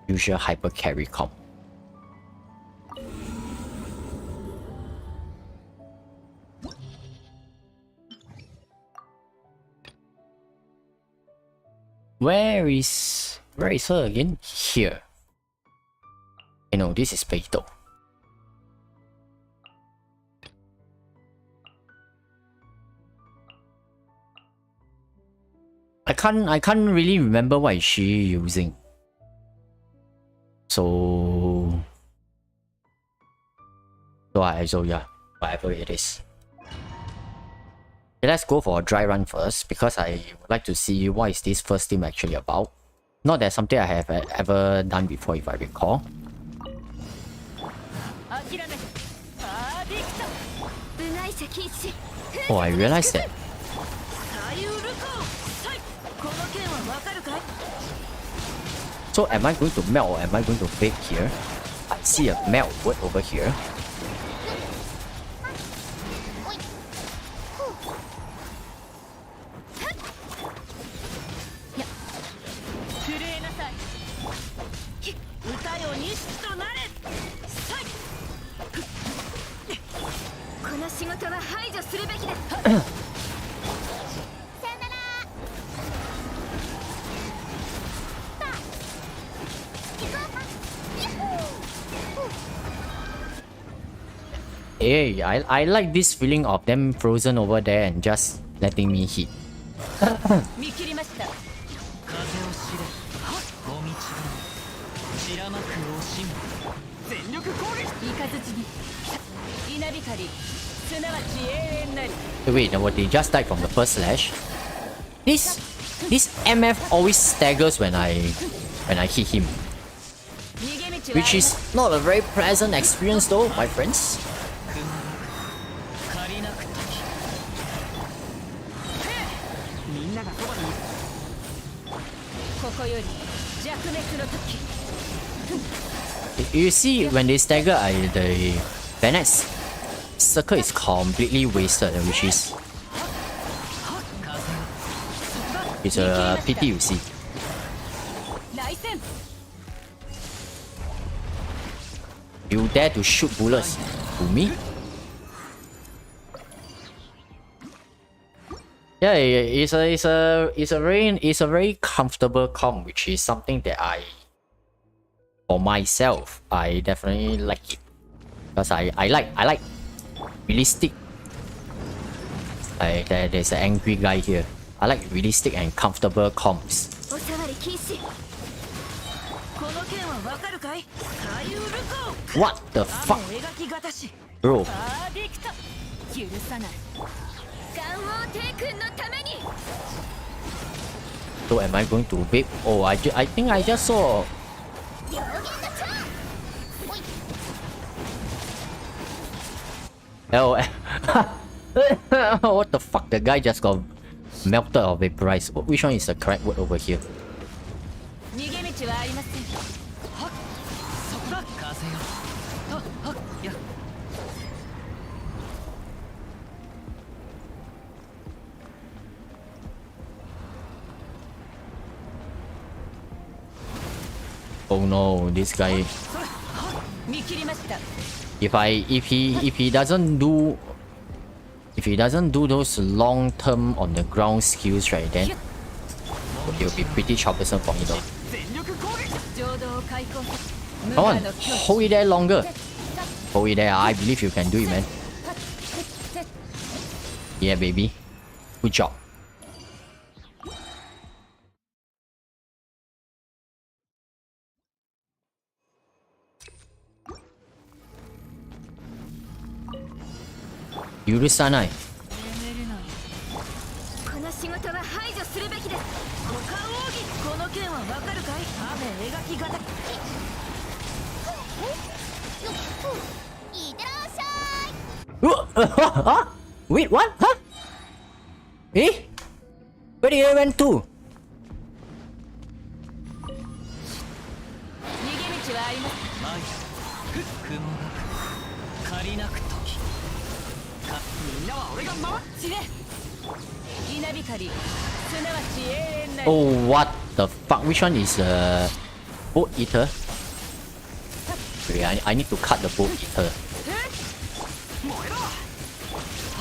usual hyper carry comp. Where is her again? Here. You know, this is Beito. I can't really remember what is she using. So yeah, whatever it is. Okay, let's go for a dry run first because I would like to see what is this first team actually about. Not that something I have ever done before, if I recall. Oh, I realized that. So am I going to melt or am I going to bake here? I see a melt word over here. Hey, I like this feeling of them frozen over there and just letting me hit. Wait, no, they just died from the first slash. This MF always staggers when I hit him, which is not a very pleasant experience though, my friends. You see, when they stagger, the Bennett's circle is completely wasted, which is it's a pity, you see. You dare to shoot bullets to me? Yeah, it's a very comfortable comp, which is something that for myself, I definitely like it because I like realistic. There's an angry guy here. I like realistic and comfortable comps. What the fuck, bro? So am I going to whip? Oh, I think I just saw. Oh, what the fuck? The guy just got melted or vaporized. Which one is the correct word over here? Oh no, this guy. If he doesn't do those long term on the ground skills, right, then it will be pretty troublesome for me though. Come on, hold it there longer. Hold it there. I believe you can do it, man. Yeah, baby. Good job. Yurusanai. Wait, what? Huh? Eh? Where did I went to? 稲光すなわち永遠なり Oh, what the fuck? Which one is boat eater? Wait, I need to cut the boat eater. 燃えろ。は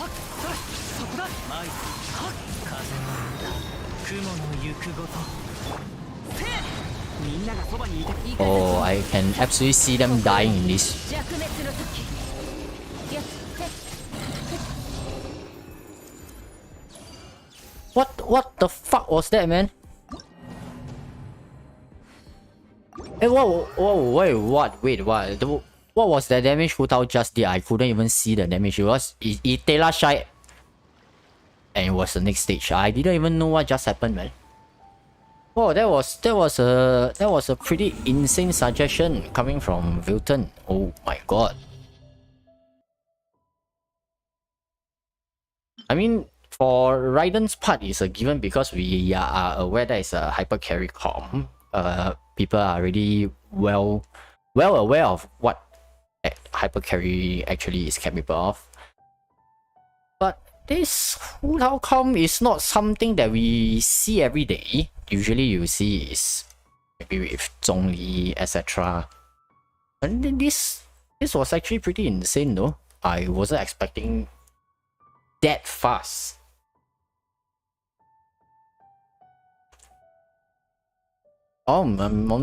っそれそこだ。舞はっ風の雲の行くごと。せえみんながそばにいて。 Oh, I can absolutely see them dying in this. 弱滅の時やっ What the fuck was that, man? Hey, wait, what? What was the damage Hu Tao just did? I couldn't even see the damage. It Taylor shy, and it was the next stage. I didn't even know what just happened, man. Oh, that was a pretty insane suggestion coming from Wilton. Oh my god. I mean, for Raiden's part, it's a given because we are aware that it's a hyper carry com. People are already well aware of what hyper carry actually is capable of. But this Hu Tao com is not something that we see every day. Usually you see is maybe with Zhongli, etc. And then this was actually pretty insane though. I wasn't expecting that fast. I'm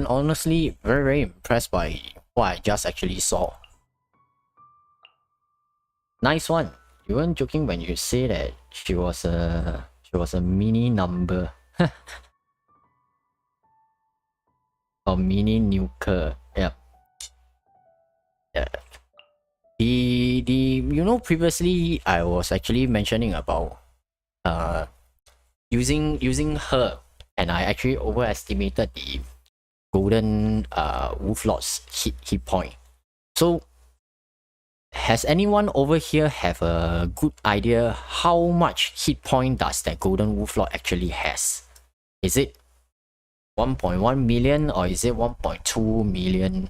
honestly very impressed by what I just actually saw. Nice one. You weren't joking when you say that she was a mini number. Or mini nuker. Yep. Yeah. Previously I was actually mentioning about using her, and I actually overestimated the golden wolf lord's hit point. So has anyone over here have a good idea how much hit point does that golden wolf lord actually has? Is it 1.1 million or is it 1.2 million?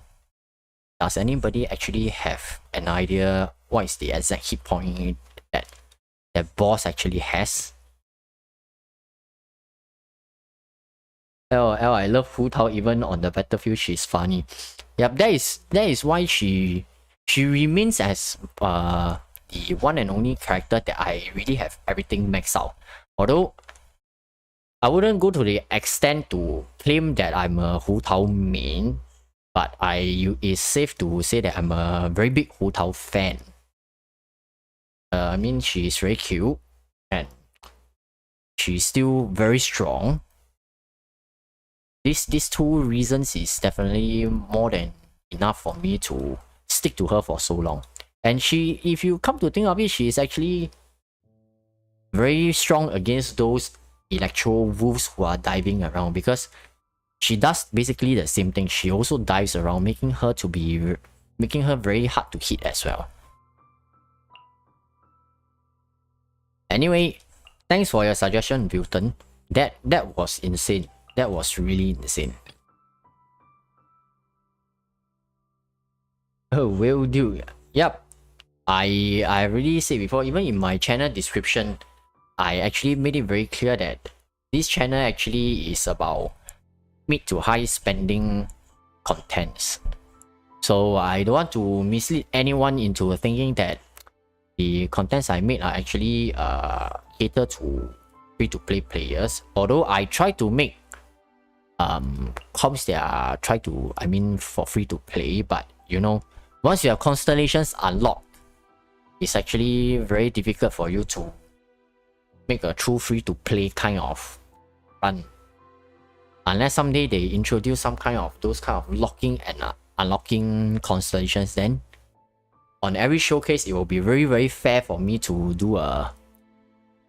Does anybody actually have an idea what is the exact hit point that boss actually has? I love Hu Tao. Even on the battlefield, she's funny. Yep, that is why she remains as the one and only character that I really have everything maxed out. Although I wouldn't go to the extent to claim that I'm a Hu Tao main, but it's safe to say that I'm a very big Hu Tao fan. I mean, she's very cute and she's still very strong. These two reasons is definitely more than enough for me to stick to her for so long. And if you come to think of it, she is actually very strong against those electro wolves who are diving around, because she does basically the same thing. She also dives around, making her very hard to hit as well. Anyway, thanks for your suggestion, Wilton. That was insane. That was really insane. Oh, will do. Yep. I already said before, even in my channel description, I actually made it very clear that this channel actually is about mid to high spending contents. So I don't want to mislead anyone into thinking that the contents I made are actually cater to free-to-play players. Although I try to make comps that are for free-to-play, but you know, once you have constellations unlocked, it's actually very difficult for you to make a true free-to-play kind of run. Unless someday they introduce some kind of locking and unlocking constellations, then on every showcase it will be very, very fair for me to do a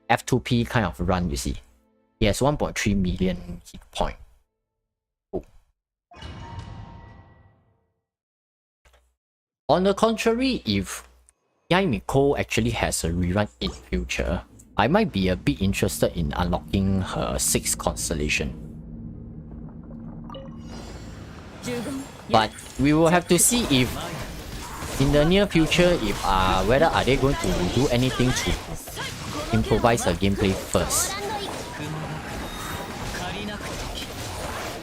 F2P kind of run, you see. He has 1.3 million hit point. Oh. On the contrary, if Yae Miko actually has a rerun in future, I might be a bit interested in unlocking her 6th constellation. But we will have to see if in the near future, if whether are they going to do anything to improvise the gameplay first.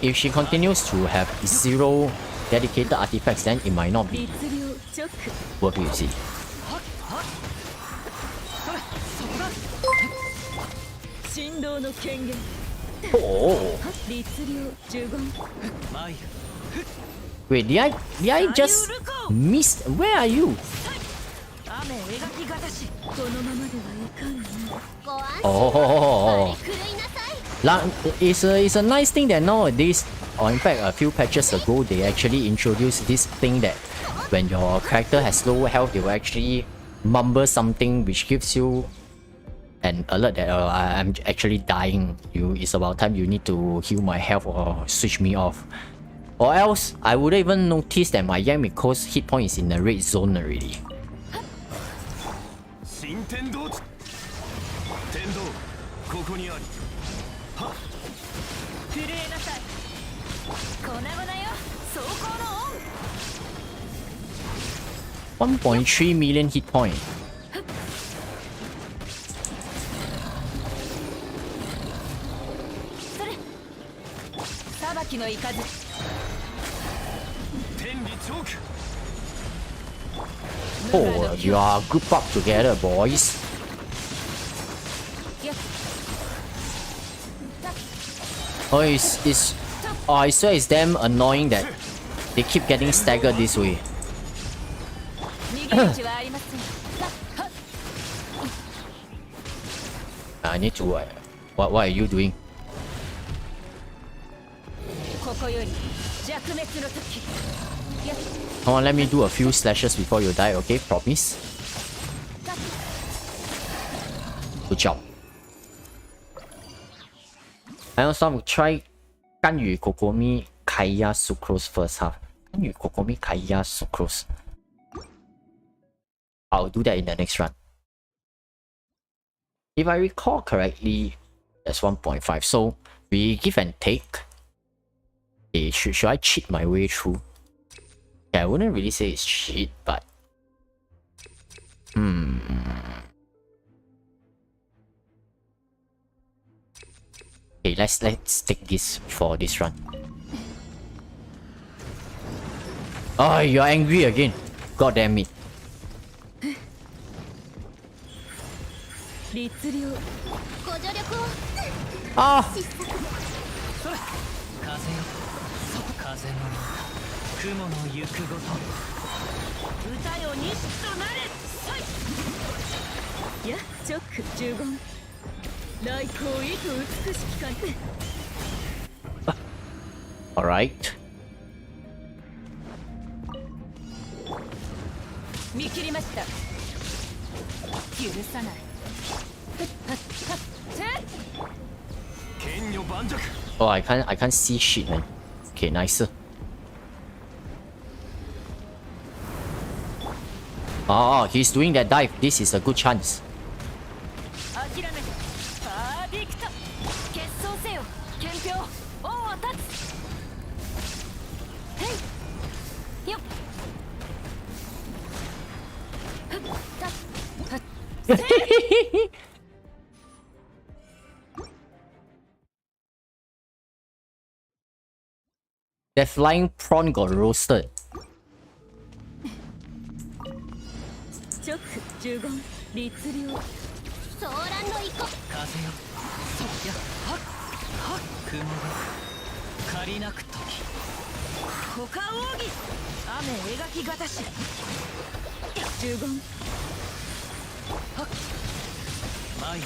If she continues to have 0 dedicated artifacts, then it might not be 律令チョック worth it, you see. 振動の権限 Oh, 律令呪言 マイル wait, did I just miss? Where are you? 雨描きがたしこのままではいかんな ご安心 Oh, 狂いなさい it's a nice thing that nowadays, or in fact a few patches ago, they actually introduced this thing that when your character has low health, they will actually mumble something which gives you an alert that I'm actually dying. It's about time you need to heal my health or switch me off. Or else, I wouldn't even notice that my Yae Miko's hit point is in the red zone already. 新天道地天道ここにありはっ震えなさい粉々よ走行のオン 1.3 million hit point. それ裁きの雷天理チョーク Oh, you are grouped up together, boys. Oh, I swear it's damn annoying that they keep getting staggered this way. 逃げ道はありません I need to. What are you doing? ここより弱滅の時 Come on, let me do a few slashes before you die, okay? Promise. Good job. IonStorm, try 干预 Kokomi Kaya Sucrose first half. 干预 Kokomi Kaya Sucrose. I'll do that in the next run. If I recall correctly, that's 1.5. So we give and take. Okay, should I cheat my way through? Yeah, I wouldn't really say it's cheat, but okay, let's take this for this run. Oh, you're angry again. God damn it. 律令ご助力を Ah! 風よ風の雲の行くごと歌よ日となれやチョック呪言来光意図美しきか Alright. 見切りました許さない 剣女盤石 Oh, I can't see shit, man. Okay, nice. Oh, he's doing that dive. This is a good chance. 諦めてパーディクト決闘せよ憲兵王を立つへいよっふったっはっせい That flying prawn got roasted. チョック呪言律令ソーランの糸風よそやはっはっ雲が借りなく時股間奥義雨描きがたし呪言はっマイル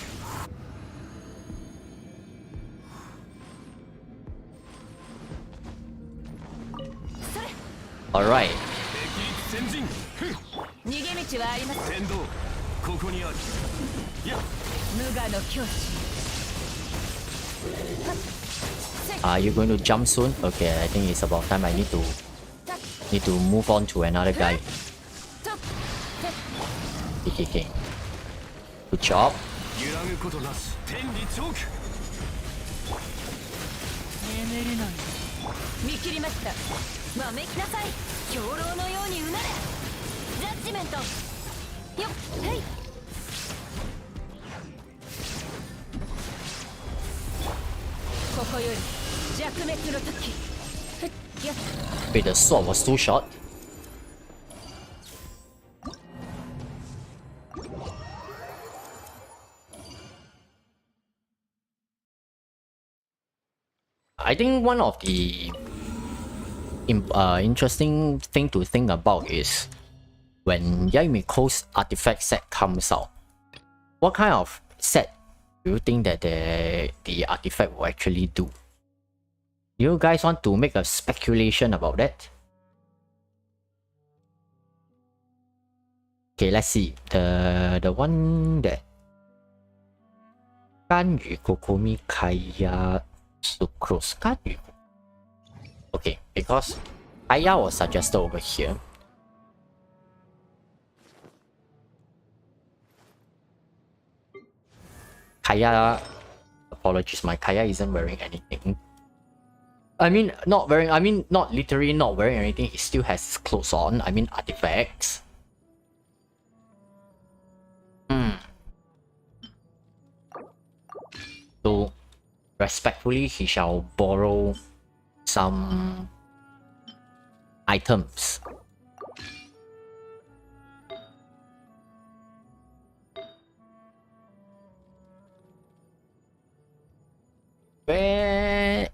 Alright. 敵先陣逃げ道はあります天道ここにあるいや無我の境地 Are you going to jump soon? Okay, I think it's about time. I need to move on to another guy. Okay. Good job. 揺らぐことなし天理チョーク眠れない見切りましたわめきなさい兵糧のようにうなれジャッジメント。よっ、へい。ここより弱滅の時。ふっよっ。 Wait, the sword was too short? I think one of the interesting thing to think about is when Yae Miko's artifact set comes out, what kind of set do you think that the artifact will actually do? Do you guys want to make a speculation about that? Okay, let's see. The one that Ganyu Kokomi Kaya Sucrose Ganyu. Okay, because Kaya was suggested over here. Kaya, apologies, my Kaya isn't wearing anything. I mean, not literally not wearing anything, he still has his clothes on. I mean, artifacts. So, respectfully, he shall borrow some items. Where?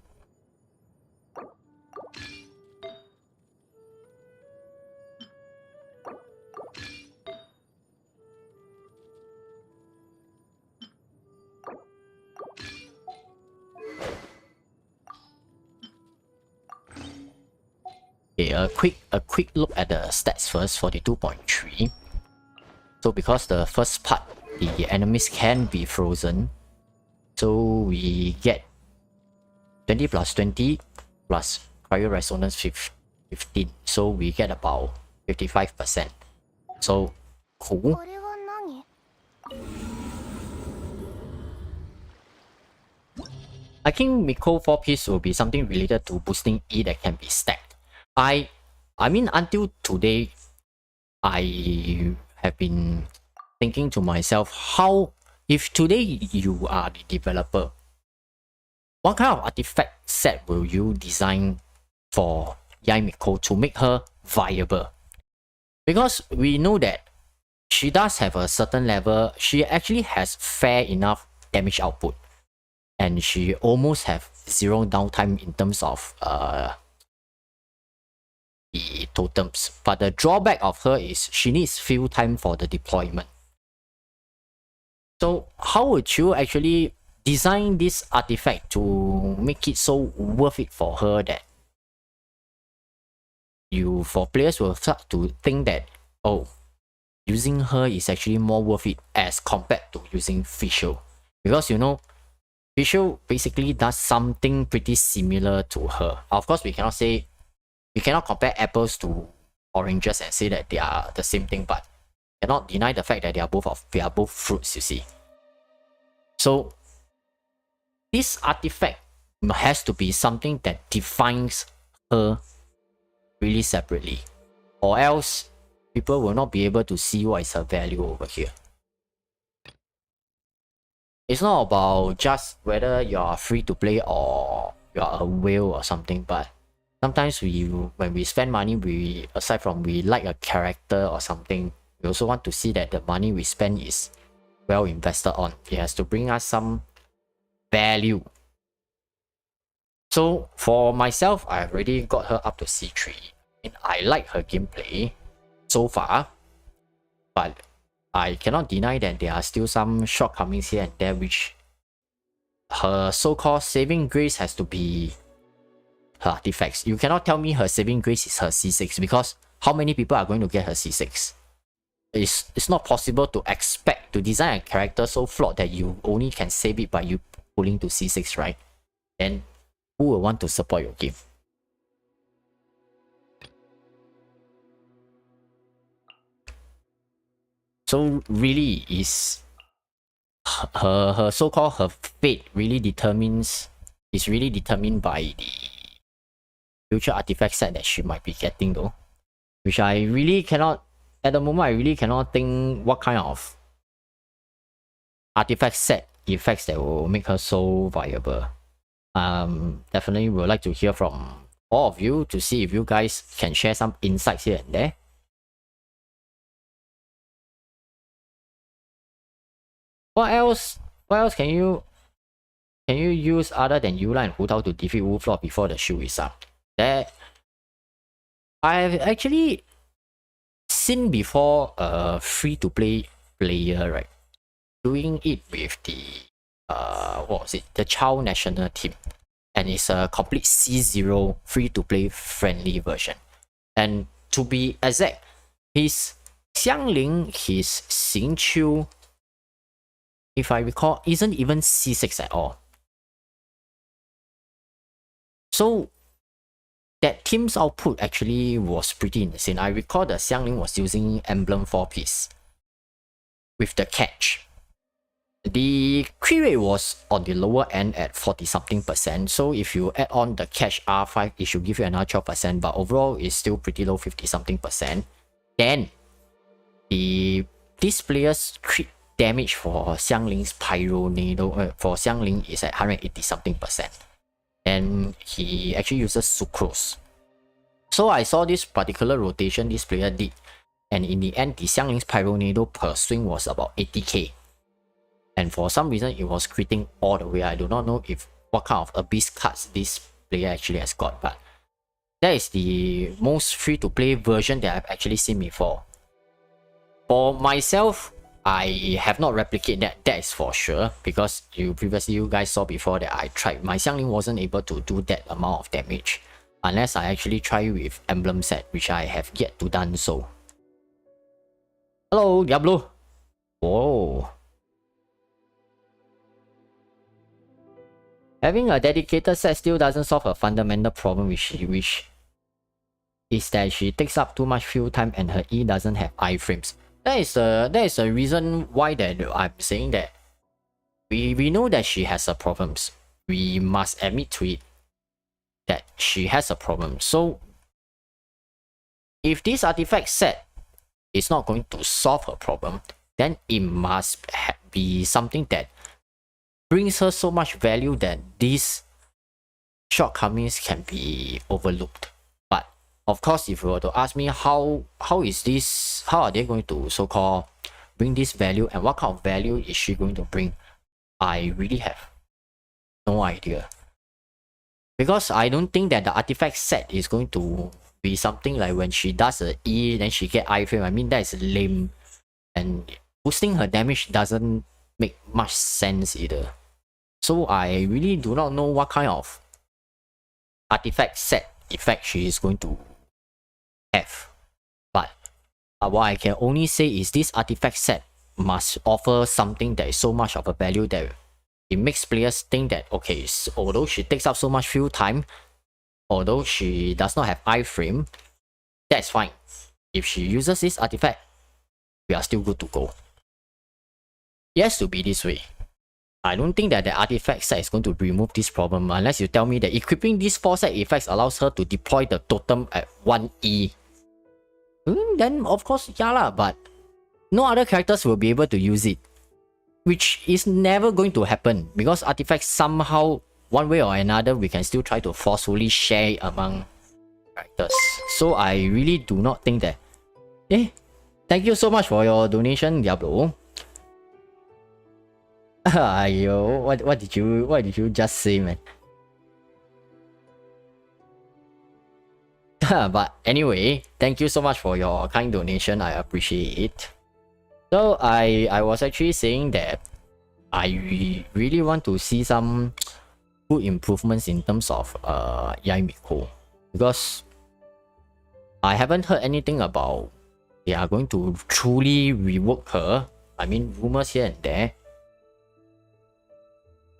Okay, a quick look at the stats first. 42.3. So because the first part, the enemies can be frozen, so we get 20 plus 20 plus cryo resonance 15. So we get about 55%. So cool. これは何？ I think Miko 4-piece will be something related to boosting E that can be stacked. I mean, until today, I have been thinking to myself, how, if today you are the developer, what kind of artifact set will you design for Yae Miko to make her viable? Because we know that she does have a certain level, she actually has fair enough damage output, and she almost have zero downtime in terms of the totems. But the drawback of her is she needs few time for the deployment. So how would you actually design this artifact to make it so worth it for her that for players will start to think that, oh, using her is actually more worth it as compared to using Fischl? Because you know, Fischl basically does something pretty similar to her. Of course, we cannot compare apples to oranges and say that they are the same thing, but cannot deny the fact that they are both fruits, you see. So this artifact has to be something that defines her really separately, or else people will not be able to see what is her value over here. It's not about just whether you are free to play or you are a whale or something, but sometimes when we spend money, aside from we like a character or something, we also want to see that the money we spend is well invested on. It has to bring us some value. So for myself, I've already got her up to C3. And I like her gameplay so far, but I cannot deny that there are still some shortcomings here and there, which her so-called saving grace has to be her artifacts. You cannot tell me her saving grace is her C6, because how many people are going to get her C6? It's not possible to expect to design a character so flawed that you only can save it by you pulling to C6, right? Then who will want to support your game? So really is her so-called her fate is really determined by the future artifact set that she might be getting though, which I really cannot at the moment I really cannot think what kind of artifact set effects that will make her so viable. Definitely would like to hear from all of you to see if you guys can share some insights here and there. What else can you use other than Yula and Hu Tao to defeat Wu Floor before the shoe is up? That I've actually seen before a free-to-play player, right, doing it with the what was it? The Child National team. And it's a complete C0 free-to-play friendly version. And to be exact, his Xiangling, his Xingqiu, if I recall, isn't even C6 at all. So that team's output actually was pretty insane. I recall the Xiangling was using Emblem 4-piece with the catch. The crit rate was on the lower end at 40-something%. So if you add on the catch R5, it should give you another 12%. But overall, it's still pretty low, 50-something%. Then this player's crit damage for Xiangling's Pyro Nado for Xiangling is at 180-something%. And he actually uses Sucrose. So I saw this particular rotation this player did. And in the end, the Xiangling's Pyro Nado per swing was about 80k. And for some reason, it was critting all the way. I do not know if what kind of abyss cards this player actually has got, but that is the most free-to-play version that I've actually seen before. For myself, I have not replicated that is for sure, because you guys saw before that I tried. My Xiangling wasn't able to do that amount of damage unless I actually try with Emblem set, which I have yet to done so. Hello, Diablo. Whoa. Having a dedicated set still doesn't solve a fundamental problem, which is that she takes up too much field time and her E doesn't have iframes. That is a reason why that I'm saying that we know that she has a problems. We must admit to it that she has a problem. So if this artifact set is not going to solve her problem, then it must be something that brings her so much value that these shortcomings can be overlooked. But of course, if you were to ask me how are they going to so-called bring this value and what kind of value is she going to bring, I really have no idea. Because I don't think that the artifact set is going to be something like when she does a E, then she get iframe. I mean, that is lame. And boosting her damage doesn't make much sense either. So I really do not know what kind of artifact set effect she is going to have. But what I can only say is this artifact set must offer something that is so much of a value that it makes players think that, okay, so although she takes up so much field time, although she does not have iframe, that's fine. If she uses this artifact, we are still good to go. It has to be this way. I don't think that the artifact set is going to remove this problem unless you tell me that equipping these 4 set effects allows her to deploy the totem at 1E. Then of course, yeah lah, but no other characters will be able to use it. Which is never going to happen because artifacts somehow, one way or another, we can still try to forcefully share it among characters. So I really do not think that... thank you so much for your donation, Diablo. Ayo, what did you just say, man? But anyway, thank you so much for your kind donation. I appreciate it. So I was actually saying that I really want to see some good improvements in terms of Yae Miko, because I haven't heard anything about they are going to truly rework her. I mean, rumors here and there.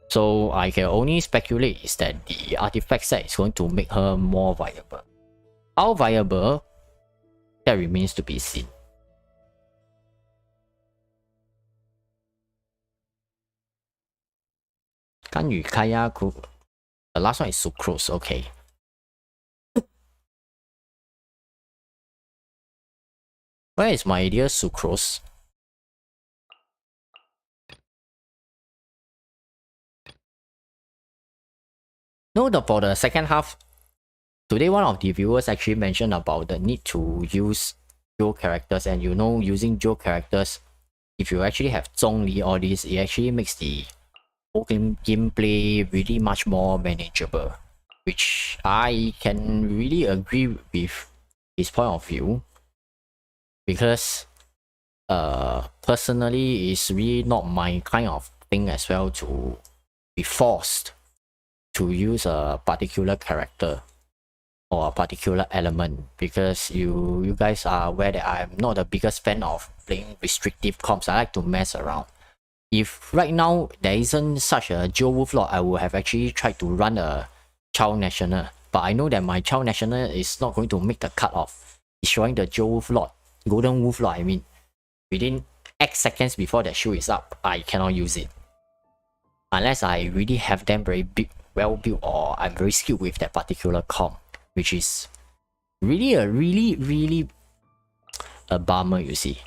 So I can only speculate is that the artifact set is going to make her more viable. How viable? That remains to be seen. Kanyu Kaya, the last one is Sucrose, okay. Where is my dear Sucrose? No, for the second half, today one of the viewers actually mentioned about the need to use dual characters, and you know, using dual characters, if you actually have Zhongli all this, it actually makes the whole gameplay really much more manageable, which I can really agree with his point of view, because personally it's really not my kind of thing as well to be forced to use a particular character or a particular element, because you guys are aware that I'm not the biggest fan of playing restrictive comps. I like to mess around. If right now there isn't such a dual wolf lord, I would have actually tried to run a child national, but I know that my child national is not going to make the cut off. It's showing the dual wolf lord, golden wolf lord I mean, within X seconds before the shoe is up. I cannot use it unless I really have them very big, well built, or I'm very skilled with that particular comp, which is really a bummer, you see.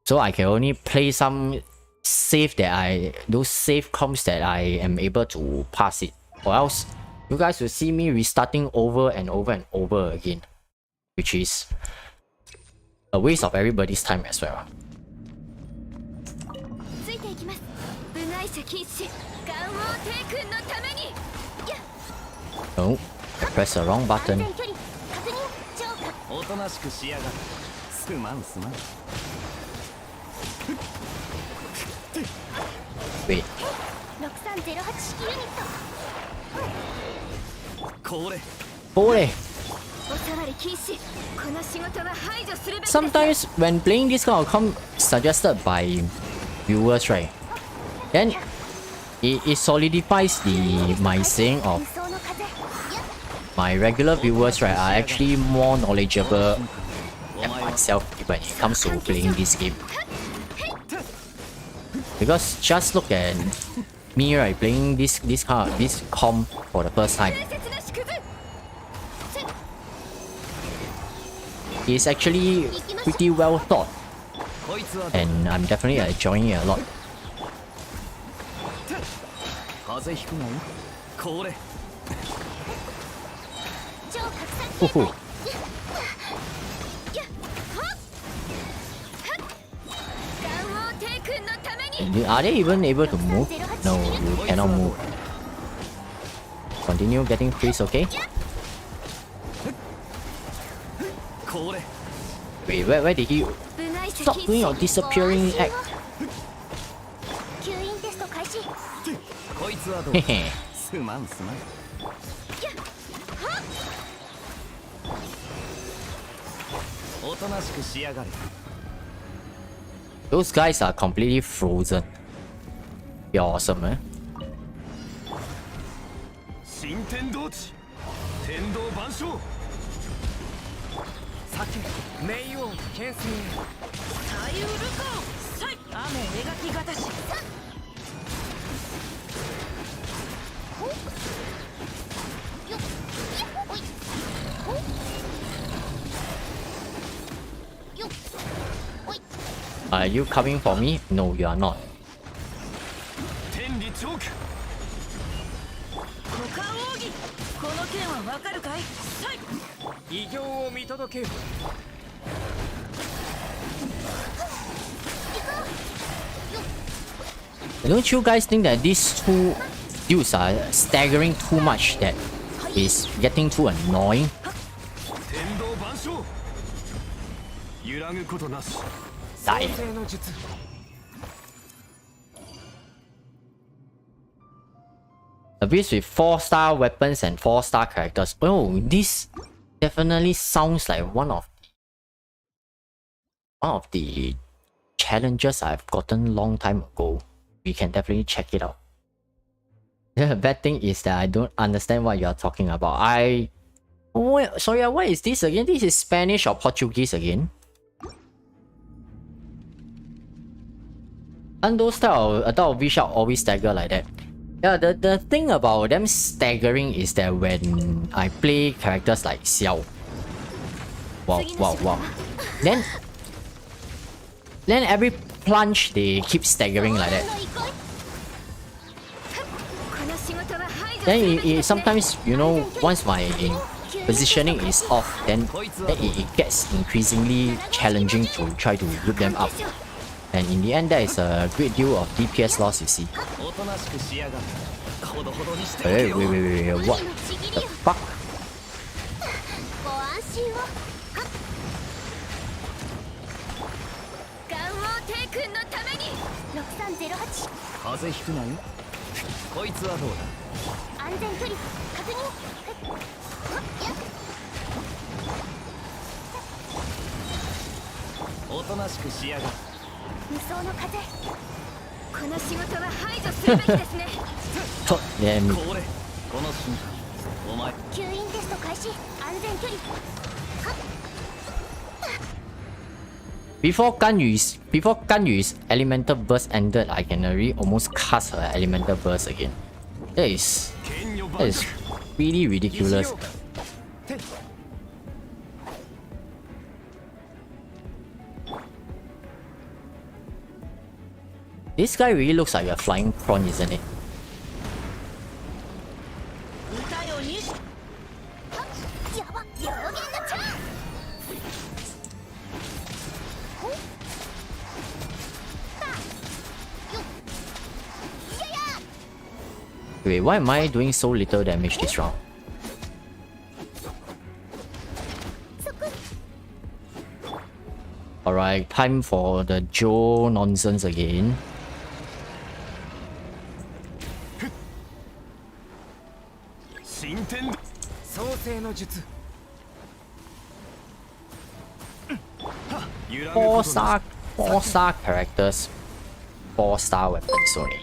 So I can only play some safe those safe comps that I am able to pass it, or else you guys will see me restarting over and over and over again, which is a waste of everybody's time as well. Oh, I pressed the wrong button. Wait. Kore. Sometimes when playing this kind of comp suggested by viewers, right, then it solidifies my saying of my regular viewers, right, are actually more knowledgeable than myself when it comes to playing this game. Because just look at me, right, playing this comp for the first time. It's actually pretty well thought, and I'm definitely enjoying it a lot. Ooh. Are they even able to move? No, you cannot move. Continue getting freeze, okay? Wait, where did he... Stop doing your disappearing act. Hehe. Those guys are completely frozen. You're awesome, eh? Are you coming for me? No, you are not. Don't you guys think that these two dudes are staggering too much, that is getting too annoying? Die. A beast with 4-star weapons and 4-star characters. Oh, this definitely sounds like one of the challenges I've gotten long time ago. We can definitely check it out. The bad thing is that I don't understand what you're talking about. Wait, sorry, what is this again? This is Spanish or Portuguese again? And those type of adult V-Shark always stagger like that. Yeah, the thing about them staggering is that when I play characters like Xiao, wow. Then every plunge they keep staggering like that. Then sometimes, you know, once my positioning is off, then it gets increasingly challenging to try to loop them up. And in the end, there is a great deal of DPS loss, you see. Wait, what the fuck? Yeah, Before Ganyu's elemental burst ended, I can already almost cast her elemental burst again. That is really ridiculous. This guy really looks like a flying prawn, isn't it? Wait, why am I doing so little damage this round? Alright, time for the Joe nonsense again. Four-star characters, 4-star weapons, sorry.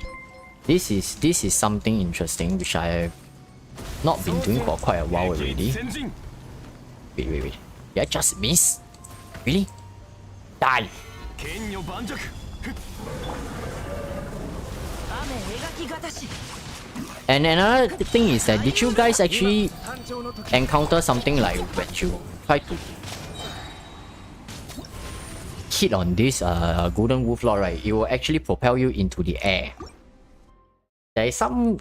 This is something interesting which I have not been doing for quite a while already. Wait. Did I just miss? Really? Die! And another thing is that, did you guys actually encounter something like when you try to hit on this golden wolf lord, right? It will actually propel you into the air. There is some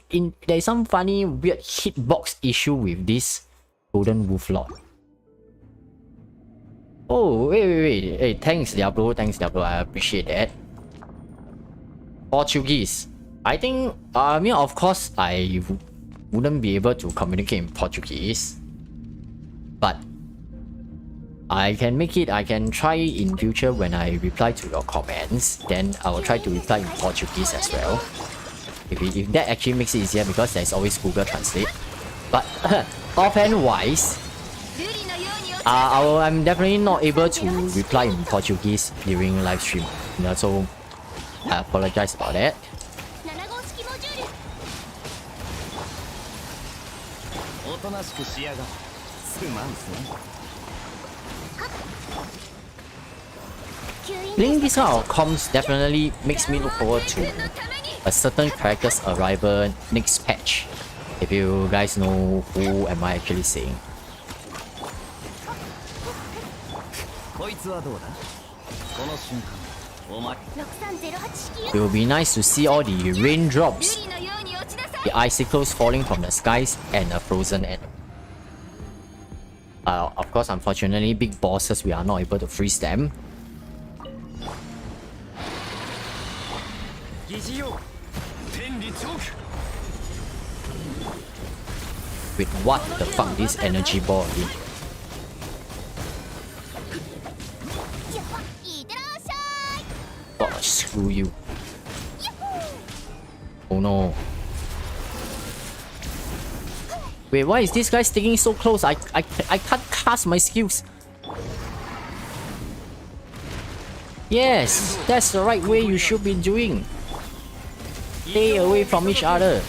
funny weird hitbox issue with this golden wolf lord. Oh wait. Hey, thanks Diablo, I appreciate that. Portuguese. I think I mean, of course I wouldn't be able to communicate in Portuguese, but I can make it. I can try in future when I reply to your comments. Then I will try to reply in Portuguese as well. If that actually makes it easier, because there's always Google Translate. But offhand wise, I'm definitely not able to reply in Portuguese during live stream. You know, so I apologize about that. Playing this kind of comms definitely makes me look forward to a certain character's arrival next patch. If you guys know who am I actually saying. It will be nice to see all the raindrops, the icicles falling from the skies, and a frozen enemy. Of course, unfortunately, big bosses, we are not able to freeze them. Wait, what the fuck? This energy ball again? Oh, screw you. Oh no. Wait, why is this guy sticking so close? I can't cast my skills. Yes, that's the right way you should be doing. Stay away from each other.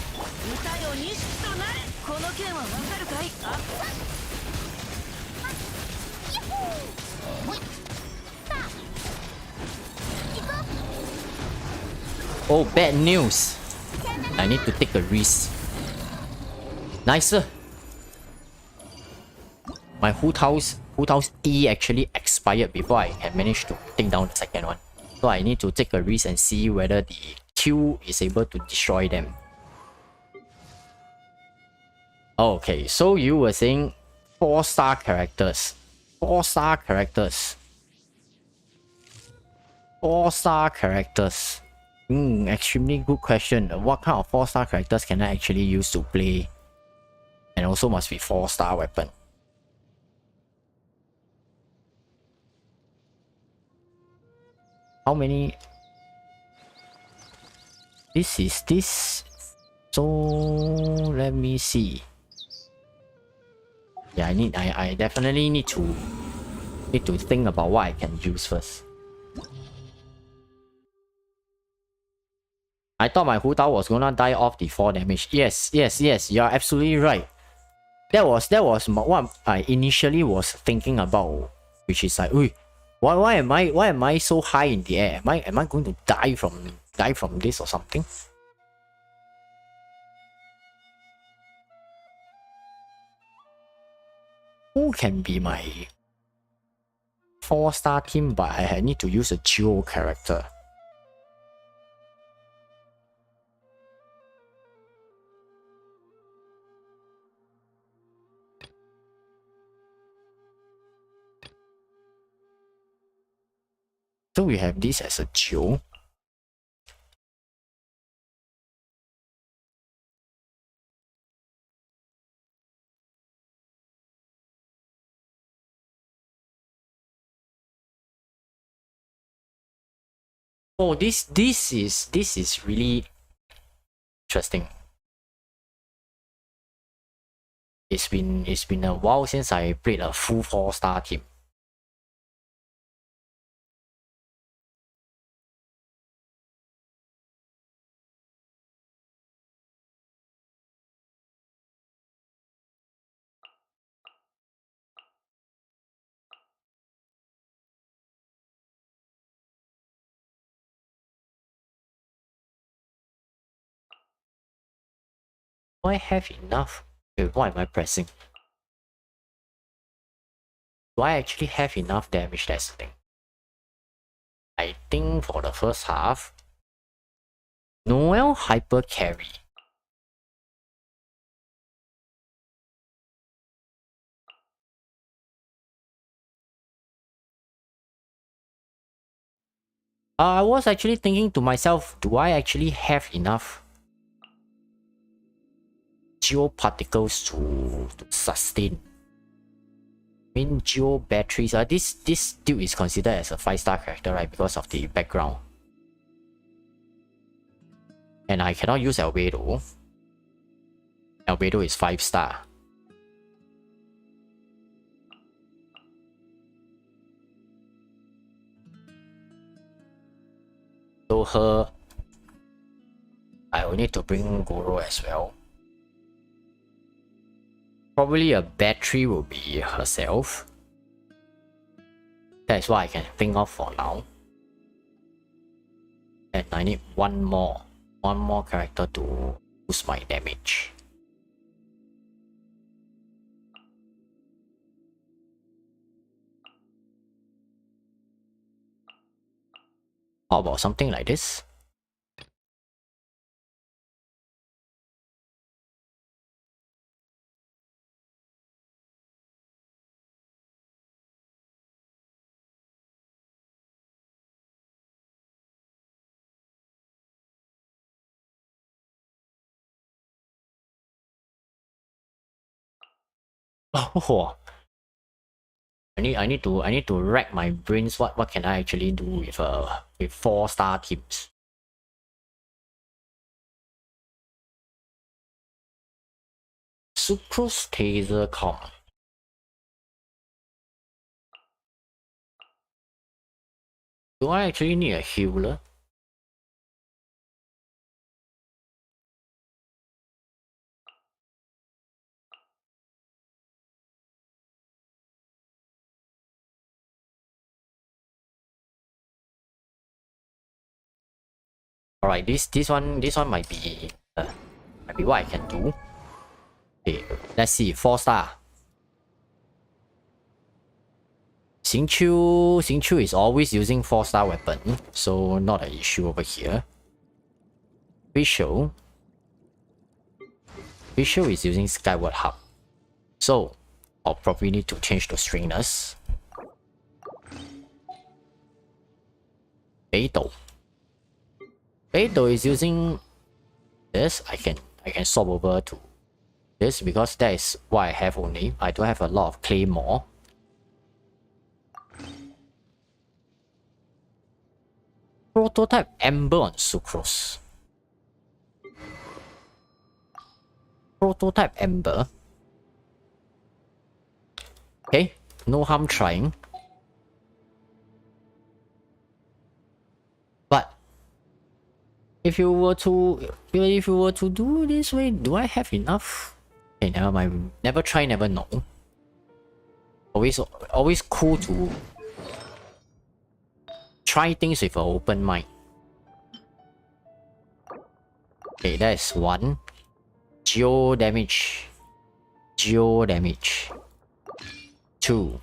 Oh, bad news. I need to take a risk. Nicer. My Hu Tao's Hu Tao's E actually expired before I can manage to take down the second one. So I need to take a risk and see whether the Q is able to destroy them. Okay, so you were saying 4-star characters. 4-star characters. 4-star characters. Extremely good question. What kind of 4-star characters can I actually use to play? And also must be 4-star weapon. How many? This is this. So let me see. Yeah, I definitely need to think about what I can use first. I thought my Hu Tao was gonna die off the 4 damage. Yes, you're absolutely right. That was what I initially was thinking about, which is like, why am I so high in the air? Am I going to die from this or something? Who can be my 4-star team? But I need to use a duo character. So we have this as a duo. Oh, this is really interesting. It's been a while since I played a full 4-star team. Do I have enough? Wait, what am I pressing? Do I actually have enough damage? That's the thing. I think for the first half, Noel hyper carry. I was actually thinking to myself, do I actually have enough geo particles to sustain? I mean, geo batteries. This dude is considered as a 5-star character, right? Because of the background. And I cannot use Albedo. Albedo is 5-star. So her, I will need to bring Goro as well. Probably a battery will be herself. That's what I can think of for now. And I need one more character to boost my damage. How about something like this? Oh, I need to rack my brains. What can I actually do with 4-star teams? Sucrose Taser Com. Do I actually need a healer? Alright, this one might be what I can do. Okay, let's see. 4-star. Xingqiu is always using 4-star weapon, so not an issue over here. Visual is using Skyward Hub, so I'll probably need to change to Stringness. Beidou is using this. I can swap over to this because that is what I have only. I don't have a lot of Claymore. Prototype Ember on Sucrose. Prototype Ember. Okay, no harm trying. But if you were to do this way, do I have enough? Okay, never mind. Never try, never know. Always cool to try things with an open mind. Okay, that is 1. Geo damage. 2.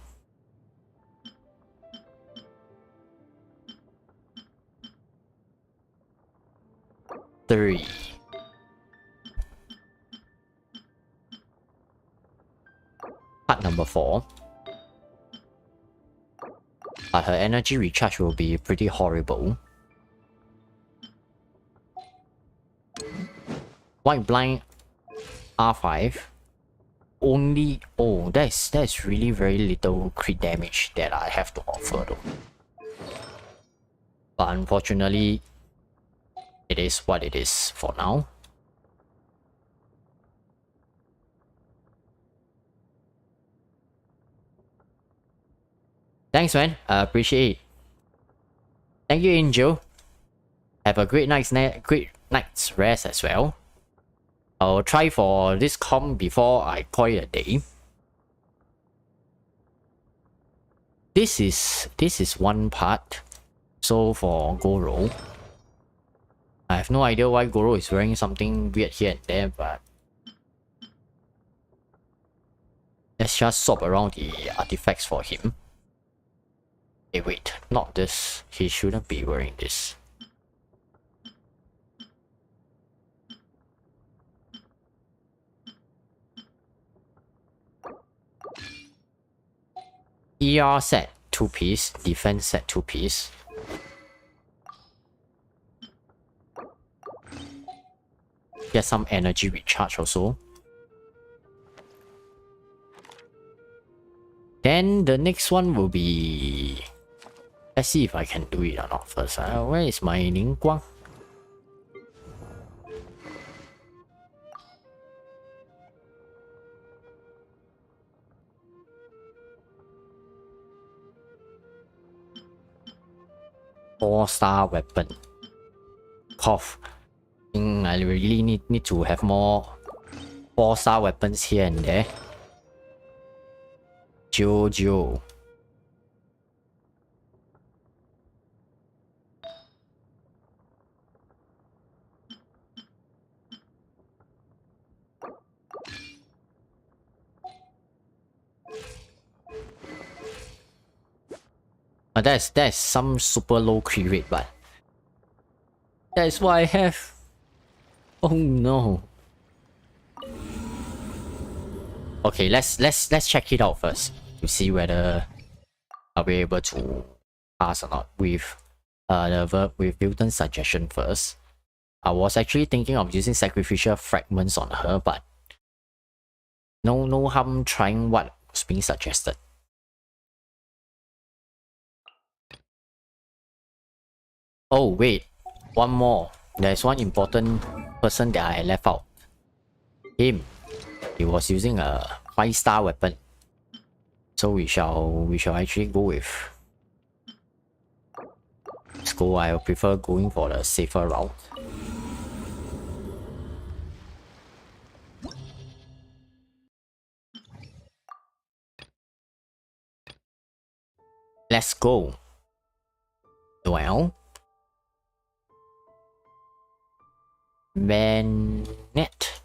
3. Part number 4. But her energy recharge will be pretty horrible. White blind R5. Only that's really very little crit damage that I have to offer though. But unfortunately, it is what it is for now. Thanks, man. I appreciate it. Thank you, Angel. Have a great night's rest as well. I'll try for this comp before I call it a day. This is one part. So for Goro, I have no idea why Goro is wearing something weird here and there, but let's just swap around the artifacts for him. Hey, wait, not this. He shouldn't be wearing this. ER set 2-piece, defense set 2-piece. Get some energy recharge also. Then the next one will be... Let's see if I can do it or not first. Where is my Ning Guang? Four-star weapon. Cough. I really need to have more 4-star weapons here and there. Jojo. That's some super low crit rate, but that's what I have. Oh no. Okay, let's check it out first to see whether I'll be able to pass or not with with Wilton's suggestion first. I was actually thinking of using sacrificial fragments on her, but no harm trying what was being suggested. Oh wait, one more. There's one important person that I left out. Him. He was using a 5-star weapon. So we shall actually go with... Let's go. I prefer going for the safer route. Let's go. Well, Manet.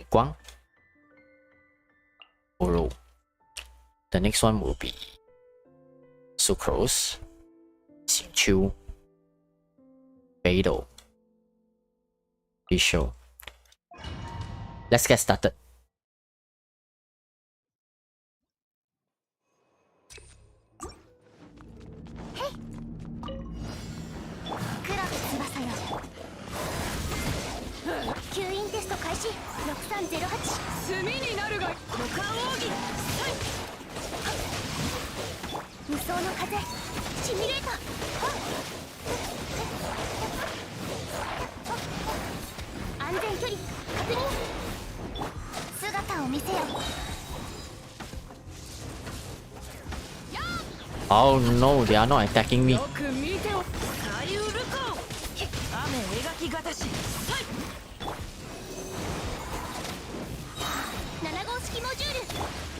Quang. Oro. The next one will be Sucrose, Xingqiu, Beidou, Bisho. Let's get started. Oh no, they are not attacking me.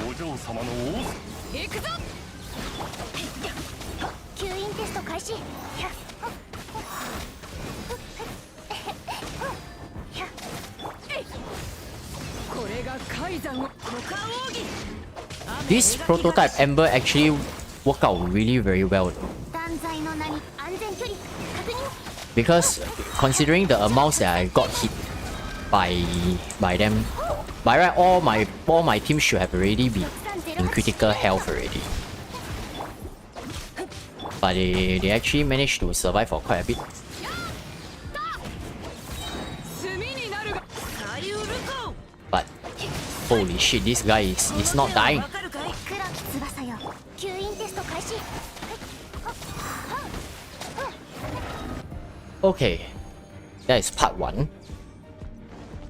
お嬢様の王行くぞ。吸引テスト開始。これが海山の股間奥義。 This prototype Ember actually worked out really very well, 断罪の名に安全距離確認。 because considering the amounts that I got hit by them, by right all my team should have already been in critical health already. But they actually managed to survive for quite a bit. 炭になるが左右ルコ But holy shit, this guy is not dying. わかるかい。黒き翼よ。吸引テスト開始。 Okay, that is part 1.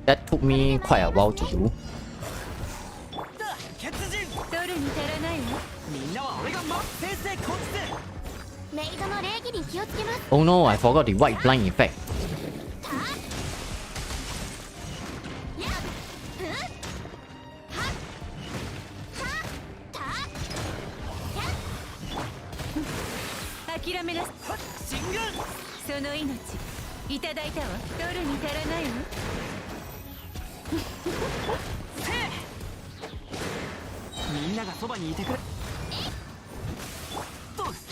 That took me quite a while to do. 血人どれに足らないわ。みんなは俺が先制こっちでメイドの礼儀に気をつけます。 Oh no, I forgot the white blind effect. 諦めなさい。進軍その命いただいたわ。どれに足らないわ。みんながそばにいてくれ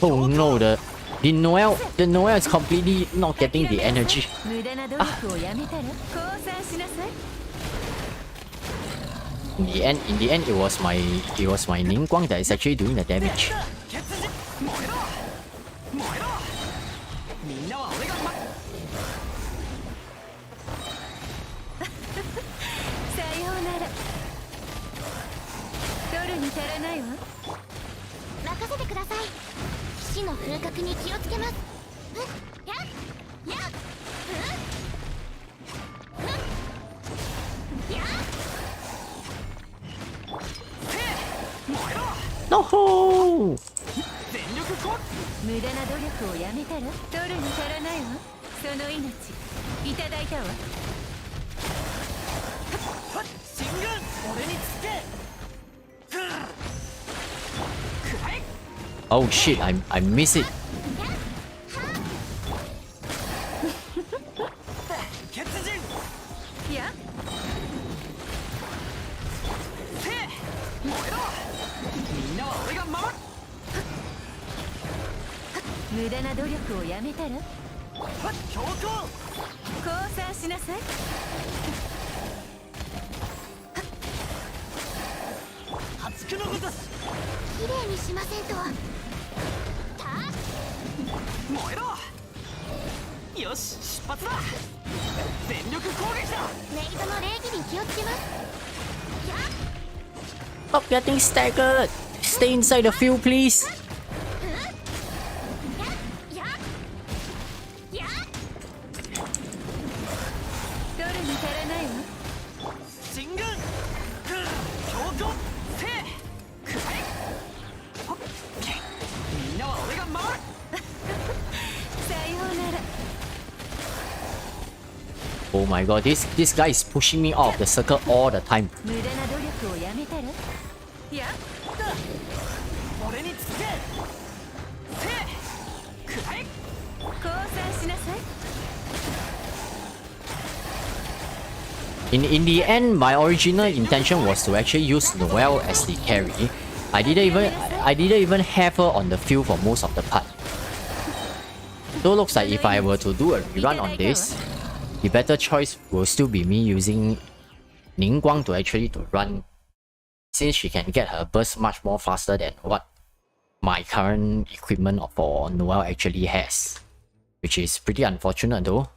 Oh no, the Noel is completely not getting the energy. 無駄な努力をやめたら降参しなさい。 In the end, it was my Ning Guang that is actually doing the damage. 血人燃えろ燃えろみんなは俺がさようなら。どれに足らないわ。任せてください。騎士の風格に気をつけます。やっやっやっ No! 全力攻無駄な努力をやめたらどれに足らないわ。その命いただいたわ。進軍俺につけくらえ Oh shit, I miss it. 血人いや燃えろみんなは俺が守る無駄な努力をやめたら強行降参しなさい。破竹のごとし綺麗にしませんと。燃えろよし出発だ全力攻撃だメイドの礼儀に気をつけます。 Stop getting staggered. Stay inside the field, please. どれに足らないわ。進軍強行せくらえほっみんなは俺が守るさようなら。 Oh my god, this guy is pushing me out of the circle all the time. 無駄な努力をやめたらやっ俺につけせくらえ降参しなさい。 In the end, my original intention was to actually use Noel as the carry, I didn't even have her on the field for most of the part. So looks like if I were to do a rerun on this, the better choice will still be me using Ning Guang to actually to run, since she can get her burst much more faster than what my current equipment for Noelle actually has, which is pretty unfortunate though.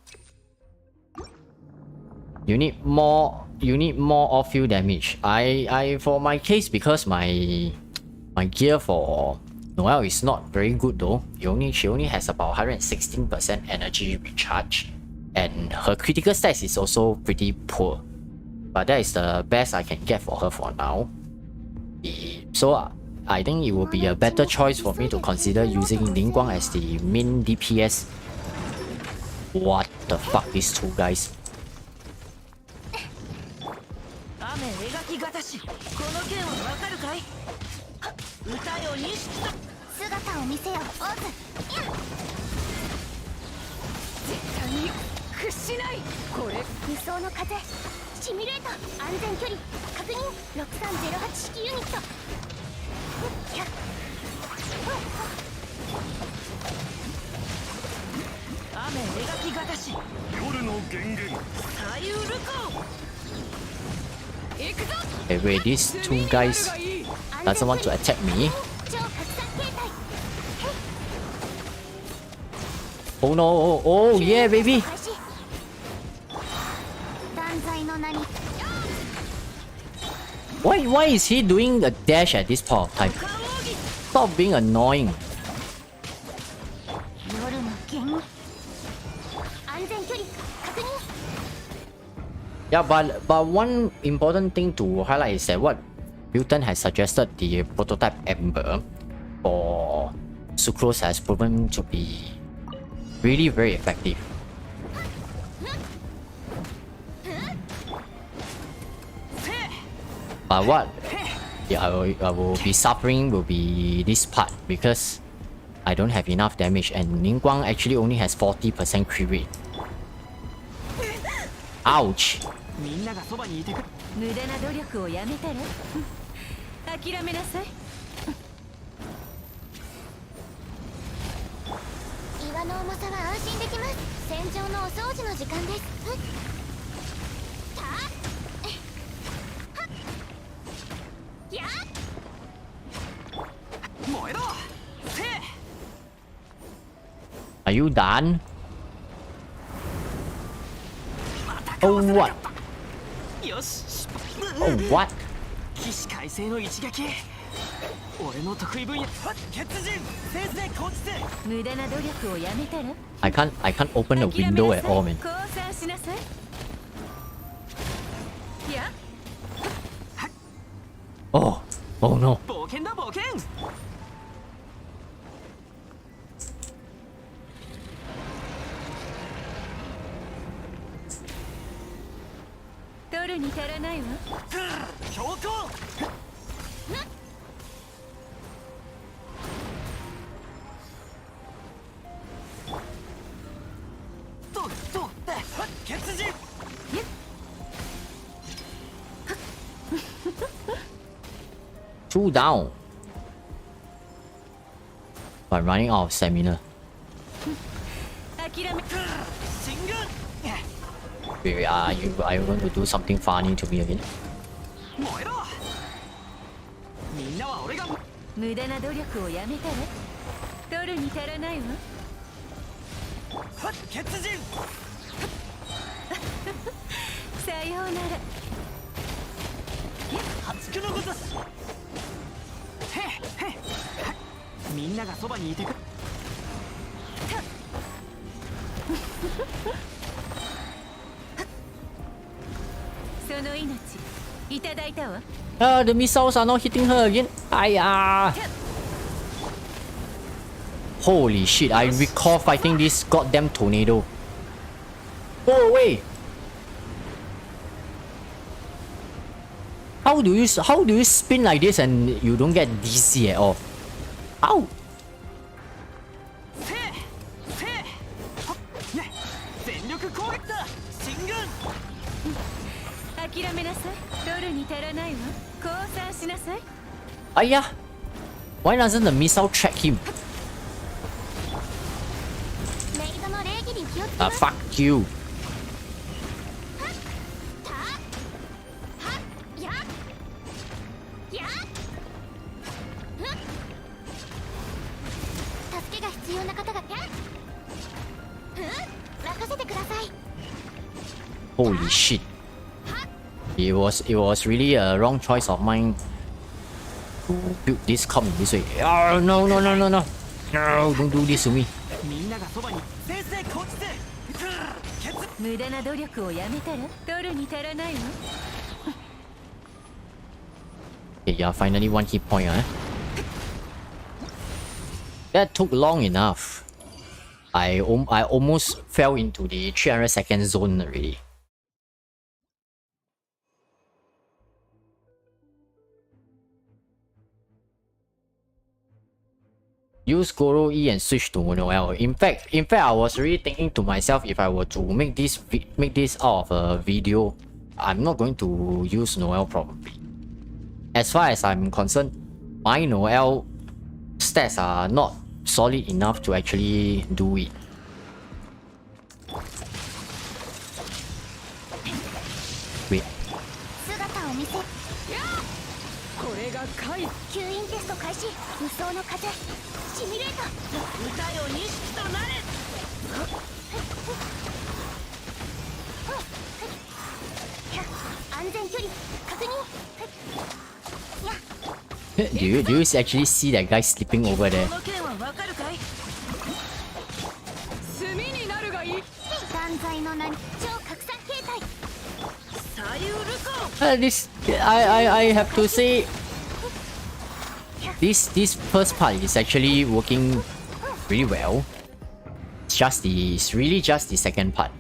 You need more off-field damage. I for my case, because my gear for Noelle is not very good though. She only has about 116% energy recharge, and her critical stats is also pretty poor. But that is the best I can get for her for now. So I think it will be a better choice for me to consider using Ning Guang as the main DPS. What the fuck, these two guys? 雨描きがたし、この剣はわかるかい？歌よ錦と姿を見せよオーズ。絶対に屈しない。これ無双の風シミュレート安全距離確認6308式ユニット。雨描きがたし、夜の源源左右ルコ。行くぞ。 Hey, wait, these two guys doesn't want to attack me. 超拡散形態。 Oh no! Oh yeah, baby! 開始。断罪の名に。 Why is he doing a dash at this point of time? Stop being annoying. 夜の源安全距離確認。 Yeah, but one important thing to highlight is that what Milton has suggested, the prototype Ember for Sucrose, has proven to be really very effective. But what I will be suffering will be this part, because I don't have enough damage, and Ning Guang actually only has 40% crit rate. Ouch! みんながそばにいてくれ。無駄な努力をやめたら諦めなさい。岩の重さは安心できます。戦場のお掃除の時間です。やっ 燃えろ。せ Are you done? また Oh かわせなか what? った。よし。 Oh what? 起死回生の一撃。俺の得意分野。血人先生こっちで。無駄な努力をやめたら I can't open the 諦め window な at さい。 all, man. 降参しなさい。いや Oh no. 冒険だ冒険。取るに足らないわ。強行。血人。 Two down. But running out of stamina. 諦め。進軍。 Wait, are you going to do something funny to me again? 燃えろ。みんなは俺が。無駄な努力をやめたら取るに足らないわ。血人。さようなら。破竹のごとし。へへ。みんながそばにいてくれ。その命いただいたわ。 The missiles are not hitting her again. Aiya. Holy shit, I recall fighting this goddamn tornado. Go away. How do you spin like this and you don't get DC at all? Ow! 全力攻撃だ。進軍。諦めなさい。取るに足らないわ。降参しなさい。Aya! Why doesn't the missile track him? メイドの礼儀に気をつけ Ah, ます。 fuck you. たはやや助けが必要な方がや任せてください。 Holy shit. It was really a wrong choice of mine to build this comp in this way. Oh no no no no no. No, don't do this to me. みんながそばに先生こっちで無駄な努力をやめたら取るに足らないわ。 Okay, yeah, finally one hit point, huh? That took long enough. I almost fell into the 300-second zone already. Use Goro E and switch to Noel. In fact, I was really thinking to myself, if I were to make this out of a video, I'm not going to use Noel probably. As far as I'm concerned, my Noel stats are not solid enough to actually do it. Wait. 姿を見せ。これが怪吸引テスト開始。無双の風。シミュレート。歌よ錦となれ安全距離確認。 Do you actually see that guy sleeping over there? この件はわかるかい炭になるがいい断罪の名に超拡散形態。サイウルコ This I have to say, this first part is actually working really well. It's really just the second part.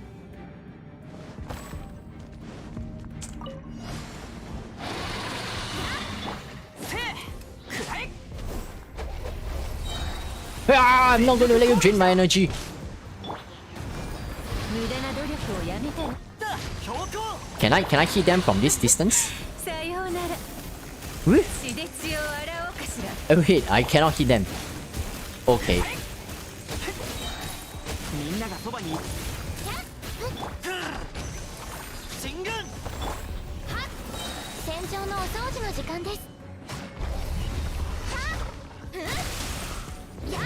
Ah, I'm not gonna let you drain my energy. 無駄な努力をやめたらだ標高 Can I hit them from this distance? さようなら。 Wait, 血で血を洗おうかしら。 oh wait, I cannot hit them. Okay. みんながそばに進軍戦場のお掃除の時間です。やや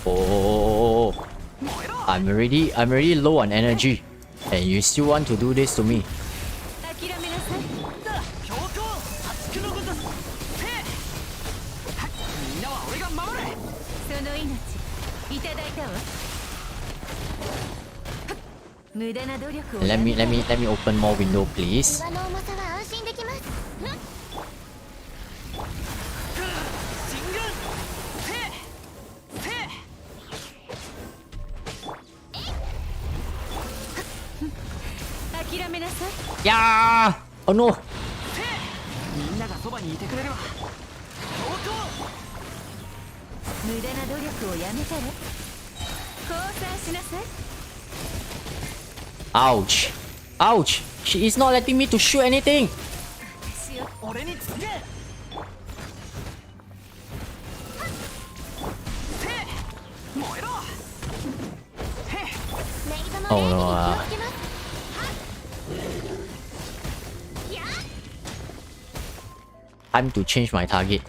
Oh, I'm already low on energy, and you still want to do this to me? 諦めなさい。だ標高破竹のごとせみんなは俺が守れその命いただいたわ。無駄な努力を Let や me め let me open more window, please. 岩の重さは安心できます。進軍諦めなさい。 Yeah! Oh no! みんながそばにいてくれるわ標高無駄な努力をやめたら降参しなさい。 Ouch! Ouch! She is not letting me to shoot anything! 私を俺につけ燃えろメイドの Oh 礼儀 no! に気をつけます。や Time to change my target.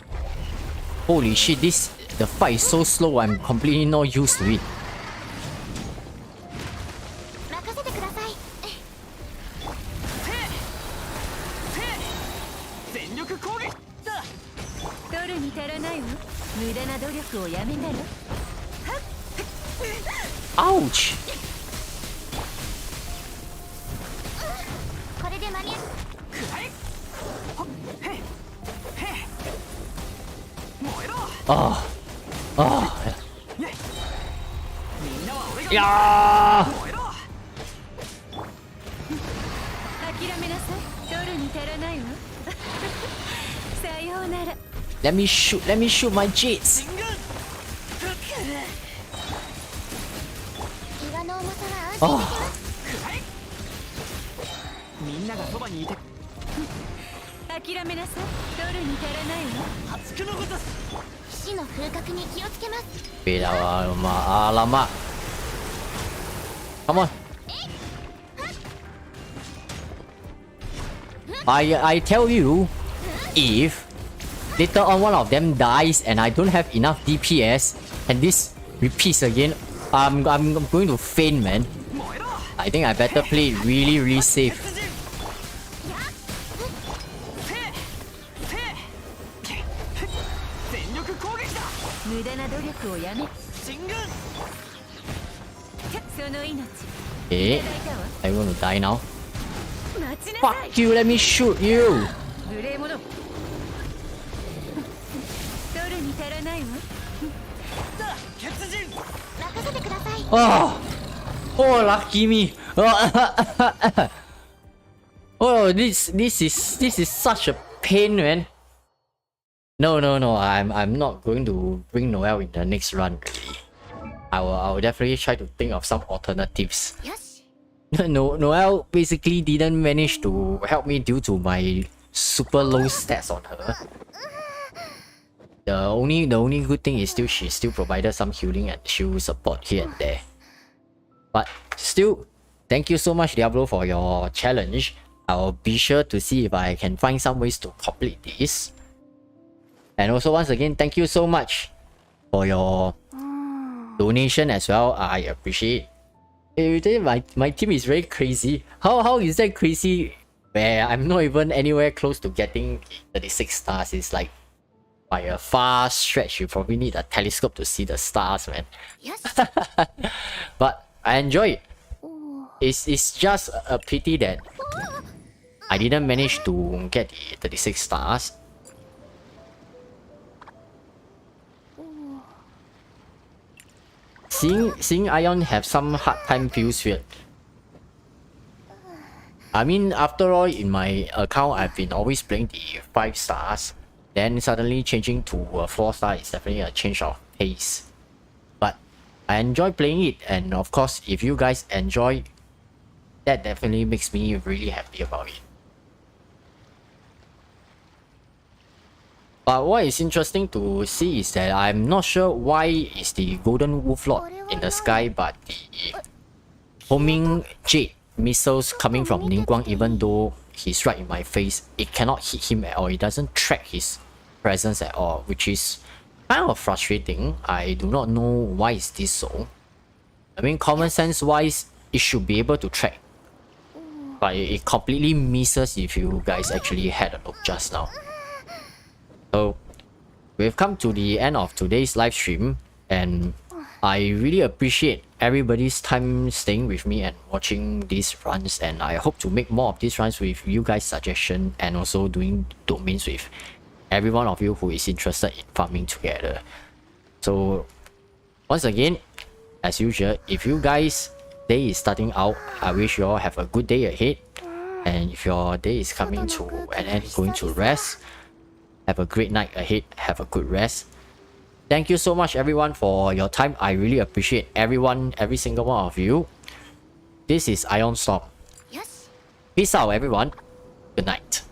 Holy shit! The fight is so slow. I'm completely not used to it. 任せてください。全力攻撃だ取るに足らないわ。無駄な努力をやめたら Ouch! これで間に合う。くらえほっへっへっ燃えろ Ah! Ah! みんなは俺が Yeah! 燃えろ諦めなさい。取るに足らないわ。さようなら。 Let me shoot my jets! 進軍岩の重さは安心でき Oh, ます。みんながそばにいて諦めなさい。取るに足らないわ。破竹のごとし死の風格に気をつけます。 beda alamak. Come on. I tell you, if later on one of them dies and I don't have enough DPS and this repeats again, I'm going to faint, man. I think I better play it really safe. 全力攻撃だ無駄な努力をやめ。進軍その命。 Okay, いただいたわ。 I'm going to die now. 待ちなさい。 Fuck you, let me shoot you! 無礼者。取るに足らないわ。さあ決陣任せてください。 Oh, oh, lucky me. Oh, this is such a pain, man. No, I'm not going to bring Noel in the next run. Really, I will definitely try to think of some alternatives. よし。 Noel basically didn't manage to help me due to my super low stats on her. The only good thing is she still provided some healing and shield support here and there. But still, thank you so much, Diablo, for your challenge. I'll be sure to see if I can find some ways to complete this. And also once again, thank you so much for your donation as well. I appreciate it. My team is very crazy. How is that crazy where I'm not even anywhere close to getting 36 stars? It's like by a far stretch. You probably need a telescope to see the stars, man. よし。 But I enjoy it. It's just a pity that I didn't manage to get the 36 stars. Seeing Ion have some hard time feels weird. I mean, after all, in my account, I've been always playing the 5 stars. Then suddenly changing to a 4 star is definitely a change of pace. But I enjoy playing it, and of course, if you guys enjoy, that definitely makes me really happy about it. But what is interesting to see is that I'm not sure why is the golden wolf lord in the sky, but the homing jade missiles coming from Ningguang, even though he's right in my face, it cannot hit him at all. It doesn't track his presence at all, which is kind of frustrating. I do not know why is this so. I mean, common sense wise, it should be able to track, but it completely misses if you guys actually had a look just now. So we've come to the end of today's live stream, and I really appreciate everybody's time staying with me and watching these runs, and I hope to make more of these runs with you guys' suggestion and also doing domains with every one of you who is interested in farming together. So once again, as usual, if you guys' day is starting out, I wish you all have a good day ahead, and if your day is coming to an end, going to rest, have a great night ahead, have a good rest. Thank you so much everyone for your time. I really appreciate everyone, every single one of you. This is IonStorm. Yes. Peace out everyone. Good night.